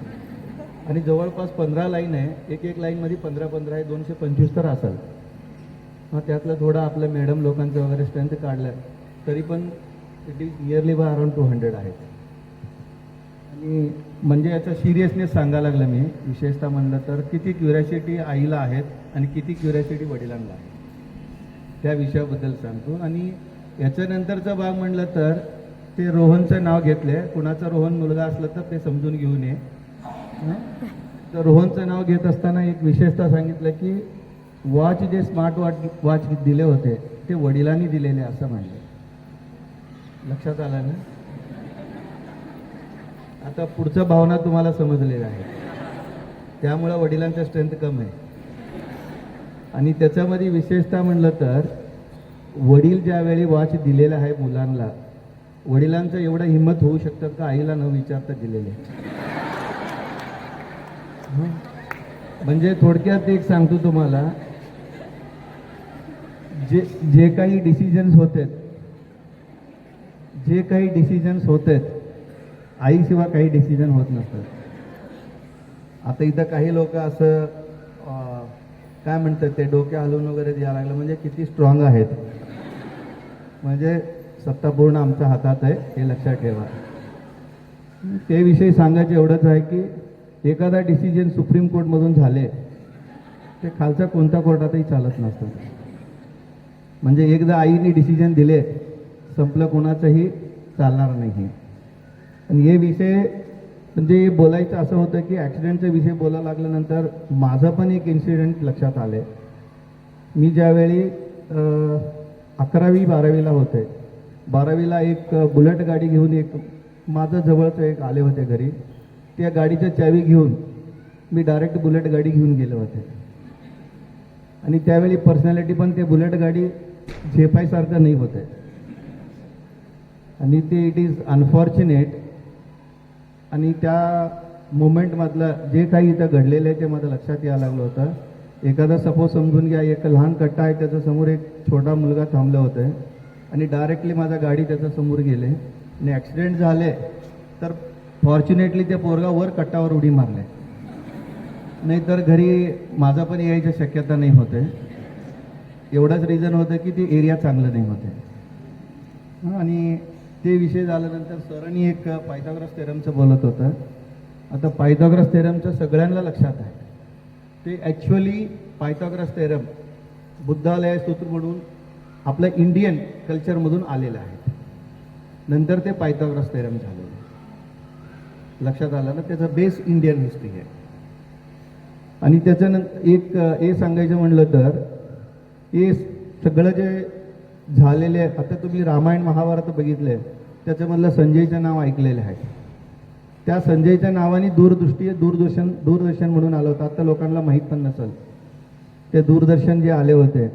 आणि जवळपास 15 लाईन आहे, एक लाईनमध्ये 15 आहे, 225 तर असेल. मग त्यातलं थोडं आपलं मॅडम लोकांचं वगैरे स्ट्रेंथ काढलं तरी पण it is nearly by around 200 आहेत. आणि म्हणजे याचा सिरियसनेस सांगायला लागलं मी, विशेषतः म्हणलं तर किती क्युरियोसिटी आईला आहेत आणि किती क्युरियोसिटी वडिलांना आहे त्या विषयाबद्दल सांगतो. आणि याच्यानंतरचा भाग म्हणलं तर ते रोहनचं नाव घेतलं, कुणाचा रोहन मुलगा असला तर ते समजून घेऊ नये. तर रोहनचं नाव घेत असताना एक विशेषतः सांगितलं की वॉच जे स्मार्ट वॉच दिले होते ते वडिलांनी दिलेले असं म्हणलं. लक्षात आलं ना? आता पुढच्या भावना तुम्हाला समजलेल्या आहेत. त्यामुळं वडिलांचा स्ट्रेंथ कम आहे. आणि त्याच्यामध्ये विशेषतः म्हणलं तर वडील ज्यावेळी वॉच दिलेला आहे मुलांना, वडिलांचं एवढं हिंमत होऊ शकतात का आईला न विचारता दिलेले. म्हणजे थोडक्यात एक सांगतो तुम्हाला, जे काही डिसिजन्स होत आहेत आईशिवाय काही डिसिजन होत नसतात. आता इथं काही लोक असं काय म्हणतात ते डोके हलवून वगैरे द्यायला लागलं म्हणजे किती स्ट्रॉंग आहेत. म्हणजे सत्ता पूर्ण आमच्या हातात आहे हे लक्षात ठेवा. ते विषयी सांगायचं एवढंच आहे की एखादा डिसिजन सुप्रीम कोर्टमधून झाले ते खालचा कोणत्या कोर्टातही चालत नसतं. म्हणजे एकदा आईने डिसिजन दिले संपलं, कोणाचंही चालणार नाही. आणि हे विषय म्हणजे बोलायचं असं होतं की ॲक्सिडेंटचा विषय बोलायला लागल्यानंतर माझं पण एक इन्सिडेंट लक्षात आले. मी ज्यावेळी 11वी-12वीला होते, 12वीला एक बुलेट गाडी घेऊन एक माझं जवळचं एक आले होते घरी. त्या गाडीच्या चावी घेऊन मी डायरेक्ट बुलेट गाडी घेऊन गेले होते. आणि त्यावेळी पर्सनॅलिटी पण ते बुलेट गाडी झेपायसारखं नाही होते. आणि ते इट इज अनफॉर्च्युनेट. आणि त्या मोमेंटमधलं जे काही इथं घडलेलं आहे ते माझं लक्षात यायला लागलं होतं. एखादा सपोज समजून घ्या एक लहान कट्टा आहे, त्याच्या समोर एक छोटा मुलगा थांबलं होतं आणि डायरेक्टली माझा गाडी त्याच्या समोर गेले आणि ॲक्सिडेंट झाले. तर फॉर्च्युनेटली ते पोरगा वर कट्टावर उडी मारले, नाहीतर घरी माझा पण यायची शक्यता नाही होते. एवढंच रिझन होतं की ते एरिया चांगलं नाही होते. आणि ते विषय झाल्यानंतर सरांनी एक पायथागोरस थेरमचं बोलत होतं. आता पायथागोरस थेरमचं सगळ्यांना लक्षात आहे. ते ॲक्च्युअली पायथागोरस थेरम बुद्धालय सूत्र म्हणून आपल्या इंडियन कल्चरमधून आलेलं आहे. नंतर ते पायथागोरस थेरम झालेलं लक्षात आलं ना. त्याचा बेस इंडियन हिस्ट्री आहे. आणि त्याच्यानंतर एक हे सांगायचं म्हणलं तर हे सगळं जे झालेले आहे, आता तुम्ही रामायण महाभारत बघितले, त्याच्यामधलं संजयचं नाव ऐकलेलं आहे. त्या संजयच्या नावाने दूरदर्शन म्हणून आलं होतं. आता लोकांना माहीत पण नसेल. ते दूरदर्शन जे आले होते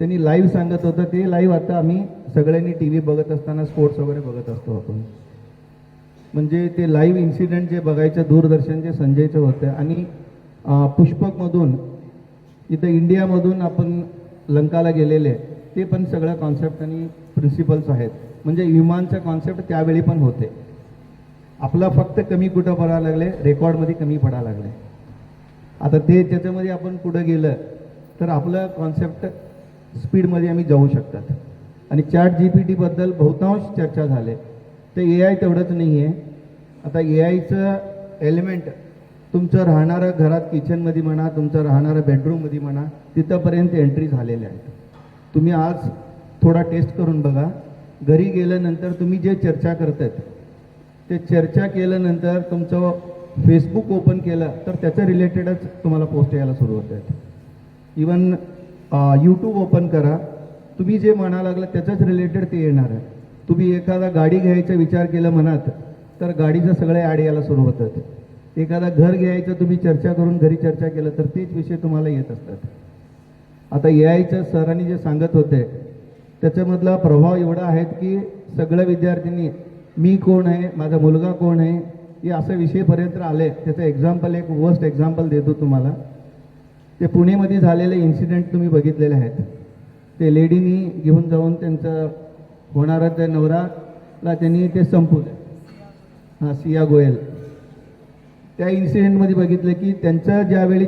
त्यांनी लाईव्ह सांगत होतं. ते लाईव्ह आता आम्ही सगळ्यांनी टी व्ही बघत असताना स्पोर्ट्स वगैरे बघत असतो आपण. म्हणजे ते लाईव्ह इन्सिडेंट जे बघायचं दूरदर्शन जे संजयचं होतं. आणि पुष्पकमधून इथं इंडियामधून आपण लंकाला गेलेले ते पण सगळं कॉन्सेप्ट आणि प्रिन्सिपल्स आहेत. म्हणजे विमानचं कॉन्सेप्ट त्यावेळी पण होते. आपला फक्त कमी कुठं पडायला लागले, रेकॉर्डमध्ये कमी पडायला लागले. आता ते त्याच्यामध्ये आपण पुढं गेलं तर आपलं कॉन्सेप्ट स्पीडमध्ये आम्ही जाऊ शकतात. आणि ChatGPT बहुतांश चर्चा झाले. ते AI तेवढंच नाही आहे. आता AIचं एलिमेंट तुमचं राहणारं घरात किचनमध्ये म्हणा, तुमचं राहणारं बेडरूममध्ये म्हणा, तिथंपर्यंत एंट्री झालेल्या आहेत. तुम्ही आज थोडा टेस्ट करून बघा. घरी गेल्यानंतर तुम्ही जे चर्चा करतात ते चर्चा केल्यानंतर तुमचं फेसबुक ओपन केलं तर त्याच्या रिलेटेडच तुम्हाला पोस्ट यायला सुरू होतात. इवन यूट्यूब ओपन करा, तुम्ही जे म्हणा लागलं त्याच्याच रिलेटेड ते येणार आहे. तुम्ही एखादा गाडी घ्यायचा विचार केला मनात तर गाडीचं सगळे ॲड यायला सुरू होतात. एखादा घर घ्यायचं तुम्ही चर्चा करून घरी चर्चा केलं तर तेच विषय तुम्हाला येत असतात. आता AIचं सरांनी जे सांगत होते त्याच्यामधला प्रभाव एवढा आहे की सगळ्या विद्यार्थ्यांनी मी कोण आहे, माझा मुलगा कोण आहे, हे असं विषयपर्यंत आले. त्याचं एक्झाम्पल एक वर्स्ट एक्झाम्पल देतो तुम्हाला. ते पुणेमध्ये झालेले इन्सिडेंट तुम्ही बघितलेले आहेत. ते लेडीनी घेऊन जाऊन त्यांचं होणारा त्या नवराला त्यांनी ते संपवलं. सिया गोयल. त्या इन्सिडेंटमध्ये बघितलं की त्यांचं ज्यावेळी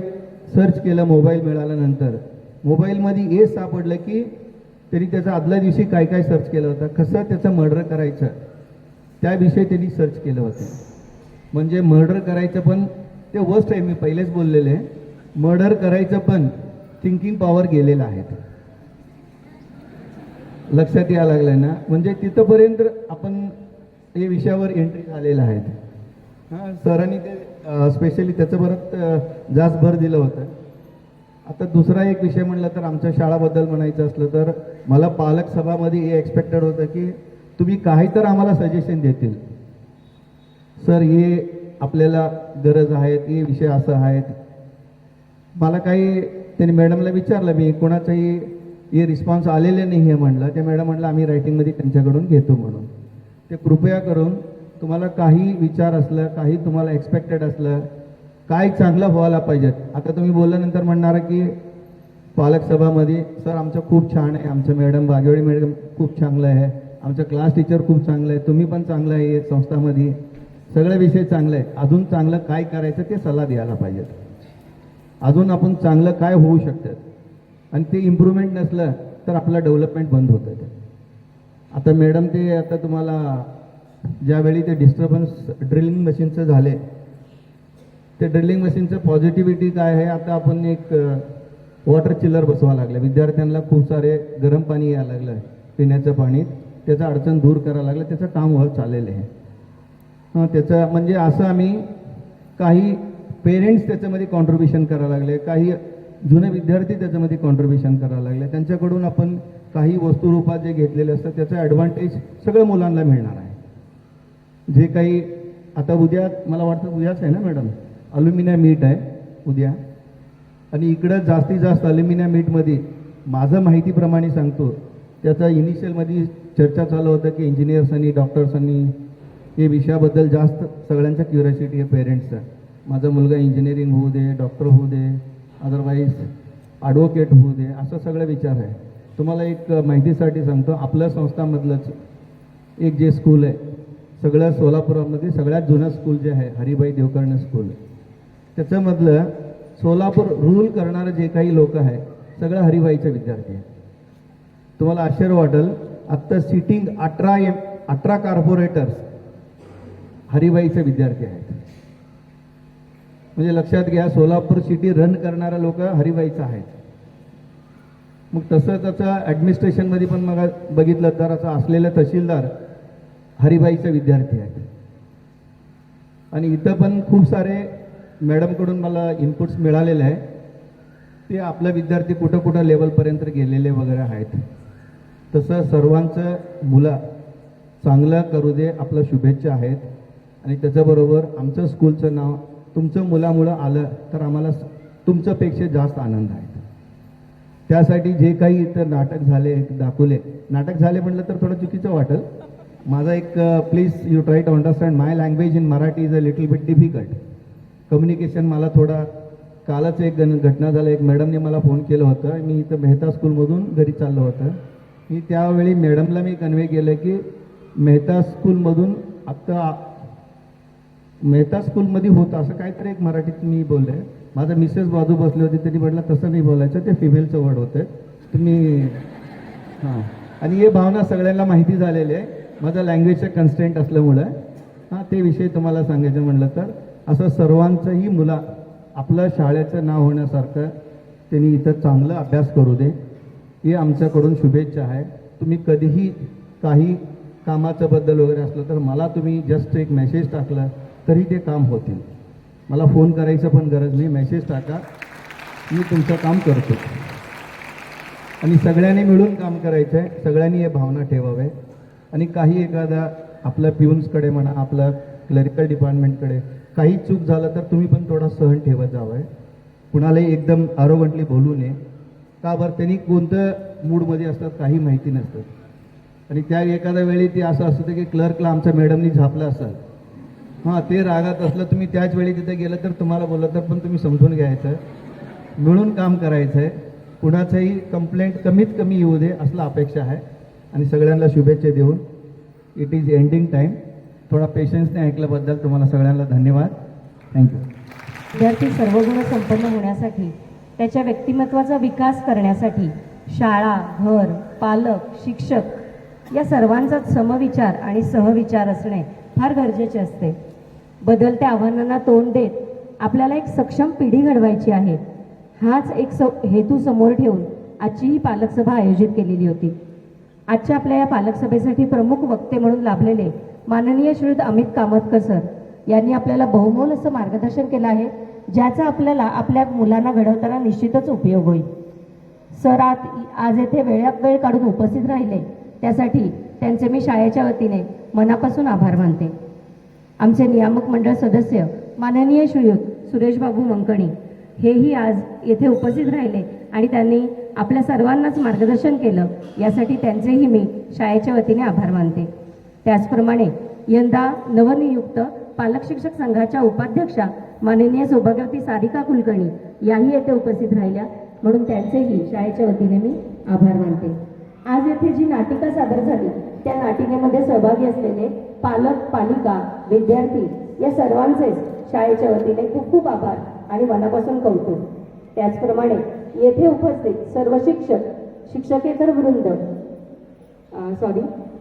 सर्च केलं मोबाईल मिळाल्यानंतर मोबाईलमध्ये हे सापडलं की त्यांनी त्याचा आदल्या दिवशी काय काय सर्च केलं होतं, कसं त्याचं मर्डर करायचं त्याविषयी त्यांनी सर्च केलं होतं. म्हणजे मर्डर करायचं पण ते वर्स्ट आहे. मी पहिलेच बोललेले मर्डर करायचं पण थिंकिंग पॉवर गेलेलं आहे. लक्षात यायला लागलं ना. म्हणजे तिथंपर्यंत आपण हे विषयावर एंट्री झालेलं आहे. सरांनी ते स्पेशली त्याचं परत जास्त भर दिलं होतं. आता दुसरा एक विषय म्हणलं तर आमच्या शाळाबद्दल म्हणायचं असलं तर मला पालक सभामध्ये हे एक्सपेक्टेड होतं की तुम्ही काही तर आम्हाला सजेशन देतील. सर हे आपल्याला गरज आहे, हे विषय असं आहेत. मला काही त्यांनी मॅडमला विचारलं, मी कोणाचाही हे रिस्पॉन्स आलेले नाही आहे म्हणलं. ते मॅडम म्हणलं आम्ही रायटिंगमध्ये त्यांच्याकडून घेतो म्हणून. ते कृपया करून तुम्हाला काही विचार असलं, काही तुम्हाला एक्सपेक्टेड असलं, काय चांगलं व्हायला पाहिजेत. आता तुम्ही बोलल्यानंतर म्हणणार की पालक सभामध्ये सर आमचं खूप छान आहे, आमचं मॅडम वाघेवडे मॅडम खूप चांगलं आहे, आमचं क्लास टीचर खूप चांगलं आहे, तुम्ही पण चांगलं आहे संस्थामध्ये, सगळे विषय चांगले आहे. अजून चांगलं काय करायचं ते सल्ला द्यायला पाहिजेत. अजून आपण चांगलं काय होऊ शकतं आणि ते इम्प्रूव्हमेंट नसलं तर आपलं डेव्हलपमेंट बंद होतं. आता मॅडम ते आता तुम्हाला ज्यावेळी ते डिस्टर्बन्स ड्रिलिंग मशीनचं झाले, ते ड्रिलिंग मशीनचं पॉझिटिव्हिटी काय आहे, आता आपण एक वॉटर चिलर बसवा लागलं. विद्यार्थ्यांना खूप सारे गरम पाणी यायला लागलं आहे पिण्याचं पाणी, त्याचं अडचण दूर करायला लागलं, त्याचं काम होत चाललेलं आहे. त्याचं म्हणजे असं आम्ही काही पेरेंट्स त्याच्यामध्ये कॉन्ट्रीब्युशन करायला लागले, काही जुने विद्यार्थी त्याच्यामध्ये कॉन्ट्रीब्युशन करायला लागले. त्यांच्याकडून आपण काही वस्तुरूपात जे घेतलेले असतं त्याचं ॲडव्हान्टेज सगळ्या मुलांना मिळणार आहे. जे काही आता उद्या मला वाटतं उद्याच आहे ना मॅडम, अल्युमिनियम मीट आहे उद्या, आणि इकडं जास्तीत जास्त अल्युमिनियम मीटमध्ये माझं माहितीप्रमाणे सांगतो, त्याचा इनिशियलमध्ये चर्चा चालू होतं की इंजिनियर्सनी डॉक्टर्सांनी हे विषयाबद्दल जास्त सगळ्यांचा क्युरियोसिटी आहे पेरेंट्सचा. माझा मुलगा इंजिनिअरिंग होऊ दे, डॉक्टर होऊ दे, अदरवाईज ॲडव्होकेट होऊ दे, असं सगळं विचार आहे. तुम्हाला एक माहितीसाठी सांगतो, आपल्या संस्थामधलंच एक जे स्कूल आहे सगळ्या सोलापुरामध्ये सगळ्यात जुनं स्कूल जे आहे हरिभाई देवकर्णे स्कूल, त्याच्यामधलं सोलापूर रूल करणारं जे काही लोक आहे सगळं हरिभाईचे विद्यार्थी आहे. तुम्हाला आश्चर्य वाटेल, आत्ता सिटिंग 18 कॉर्पोरेटर्स हरिभाईचे विद्यार्थी आहेत. म्हणजे लक्षात घ्या, सोलापूर सिटी रन करणारे लोक हरिभाईचं आहेत. मग तसं त्याचं ॲडमिनिस्ट्रेशनमध्ये पण मग बघितलं तर असं असलेले तहसीलदार हरिभाईचे विद्यार्थी आहेत. आणि इथं पण खूप सारे मॅडमकडून मला इनपुट्स मिळालेले आहे, ते आपले विद्यार्थी कुठं कुठं लेवलपर्यंत गेलेले वगैरे आहेत. तसं सर्वांचं मुलं चांगलं करू दे, आपलं शुभेच्छा आहेत. आणि त्याच्याबरोबर आमचं स्कूलचं नाव तुमचं मुलामुळं आलं तर आम्हाला तुमच्यापेक्षा जास्त आनंद आहे. त्यासाठी जे काही इथं नाटक झाले दाखवले, नाटक झाले म्हटलं तर थोडं चुकीचं वाटेल. माझा एक please you try to understand my language in Marathi is a little bit difficult. Communication मला थोडा, कालच एक घटना झाला, एक मॅडमने मला फोन केलं होतं, मी इथं मेहता स्कूलमधून घरी चाललो होतं. मी त्यावेळी मॅडमला मी कन्वे केलं की मेहता स्कूलमधून आत्ता मेहता स्कूलमध्ये होतं असं काहीतरी एक मराठीत मी बोलले. माझा मिसेस बाजू बसली होती, त्यांनी म्हटलं तसं नाही बोलायचं, ते फिमेलचं वर्ड होतं तुम्ही. हां, आणि हे भावना सगळ्यांना माहिती झालेली आहे, माझं लँग्वेजचं कन्स्टेंट असल्यामुळं. हां, ते विषय तुम्हाला सांगायचं म्हटलं तर असं सर्वांचंही मुलं आपलं शाळेचं नाव होण्यासारखं त्यांनी इथं चांगलं अभ्यास करू दे, ही आमच्याकडून शुभेच्छा आहे. तुम्ही कधीही काही कामाचं बद्दल वगैरे असलं तर मला तुम्ही जस्ट एक मेसेज टाकला तरी ते काम होतील. मला फोन करायचं पण गरज नाही, मेसेज टाका, मी तुमचं काम करतो. आणि सगळ्यांनी मिळून काम करायचं आहे, सगळ्यांनी हे भावना ठेवावे. आणि काही एखादा आपल्या पिऊन्सकडे म्हणा, आपल्या क्लरिकल डिपार्टमेंटकडे काही चूक झालं तर तुम्ही पण थोडा सहन ठेवत जावं आहे. कुणालाही एकदम आरोगंटली बोलू नये. का बरं, त्यांनी कोणत्या मूडमध्ये असतात काही माहिती नसतं. आणि त्या एखाद्या वेळी ते असं असतं की क्लर्कला आमच्या मॅडमनी झापलं असेल, हां, ते रागात असलं, तुम्ही त्याच वेळी तिथे गेलं तर तुम्हाला बोललं तर पण तुम्ही समजून घ्यायचं, मिळून काम करायचं आहे. कुणाचंही कंप्लेंट कमीत कमी येऊ दे असलं अपेक्षा आहे. आणि सगळ्यांना शुभेच्छा देऊन इट इज एंडिंग टाईम. थोडा पेशन्सने ऐकल्याबद्दल तुम्हाला सगळ्यांना धन्यवाद. थँक्यू. विद्यार्थी सर्वगुण संपन्न होण्यासाठी, त्याच्या व्यक्तिमत्वाचा विकास करण्यासाठी शाळा, घर, पालक, शिक्षक या सर्वांचाच समविचार आणि सहविचार असणे फार गरजेचे असते. बदलत्या आव्हानांना तोंड देत आपल्याला एक सक्षम पिढी घडवायची आहे. हाच एक हेतू समोर ठेवून आजची ही पालक सभा आयोजित केलेली होती. आजच्या आपल्या या पालक सभेसाठी प्रमुख वक्ते म्हणून लाभलेले माननीय श्रीयुत अमित कामतकर सर यांनी आपल्याला बहुमोल असं मार्गदर्शन केलं आहे, ज्याचा आपल्याला आपल्या मुलांना घडवताना निश्चितच उपयोग होईल. सर आज येथे वेळ काढून उपस्थित राहिले त्यासाठी त्यांचे मी शाळेच्या वतीने मनापासून आभार मानते. आमचे नियामक मंडळ सदस्य माननीय श्रीयुत सुरेशबाबू मंकणी हेही आज येथे उपस्थित राहिले आणि त्यांनी आपल्या सर्वांनाच मार्गदर्शन केलं, यासाठी त्यांचेही मी शाळेच्या वतीने आभार मानते. त्याचप्रमाणे यंदा नवनियुक्त पालक शिक्षक संघाच्या उपाध्यक्षा माननीय सौभाग्यवती सारिका कुलकर्णी याही येथे उपस्थित राहिल्या, म्हणून त्यांचेही शाळेच्या वतीने मी आभार मानते. आज येथे जी नाटिका सादर झाली त्या नाटिकेमध्ये सहभागी असलेले पालक, पालिका, विद्यार्थी या सर्वांचेच शाळेच्या वतीने खूप खूप आभार आणि मनापासून कौतुक. त्याचप्रमाणे येथे उपस्थित सर्व शिक्षक, शिक्षकेतर वृंद,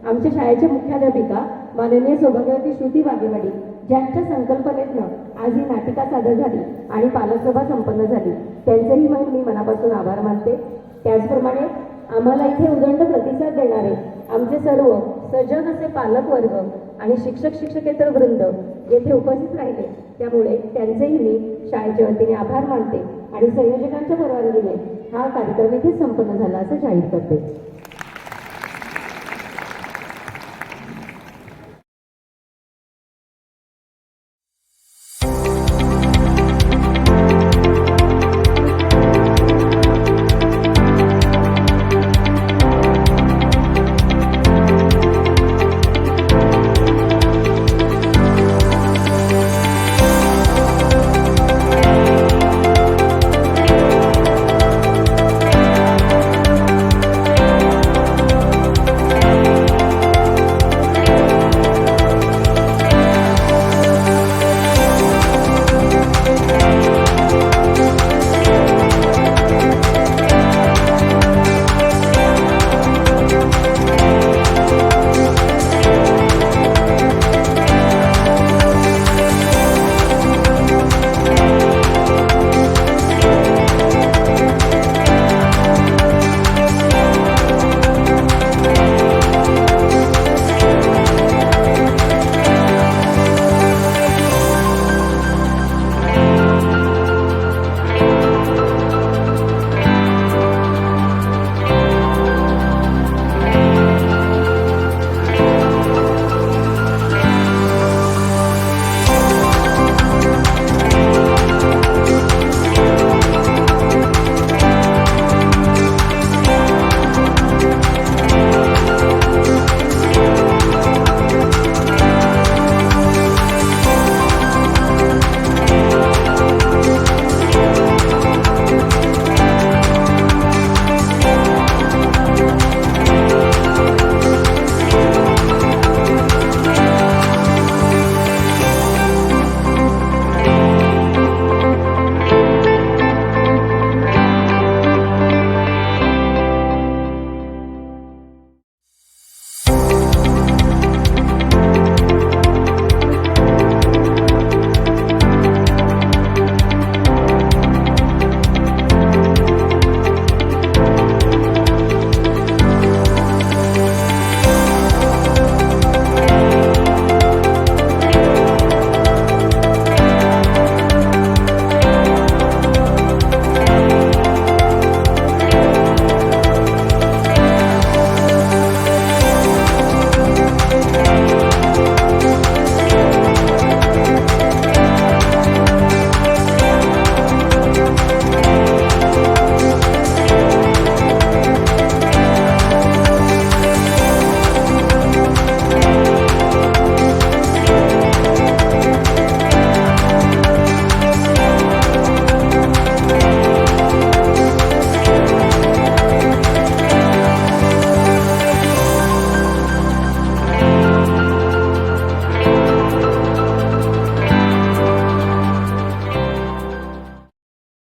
आमच्या शाळेचे मुख्याध्यापिका माननीय सौभाग्यवती श्रुती वाघेवाडी ज्यांच्या संकल्पनेतनं आज ही नाटिका सादर झाली आणि पालकसभा संपन्न झाली, त्यांचेही मी मनापासून आभार मानते. त्याचप्रमाणे आम्हाला इथे उदंड प्रतिसाद देणारे आमचे सर्व सजग असे पालक वर्ग आणि शिक्षक, शिक्षकेतर वृंद येथे उपस्थित राहिले, त्यामुळे त्यांचेही मी शाळेच्या वतीने आभार मानते आणि संयोजकांच्या परवानगीने हा कार्यक्रम इथे संपन्न झाला असं जाहीर करते.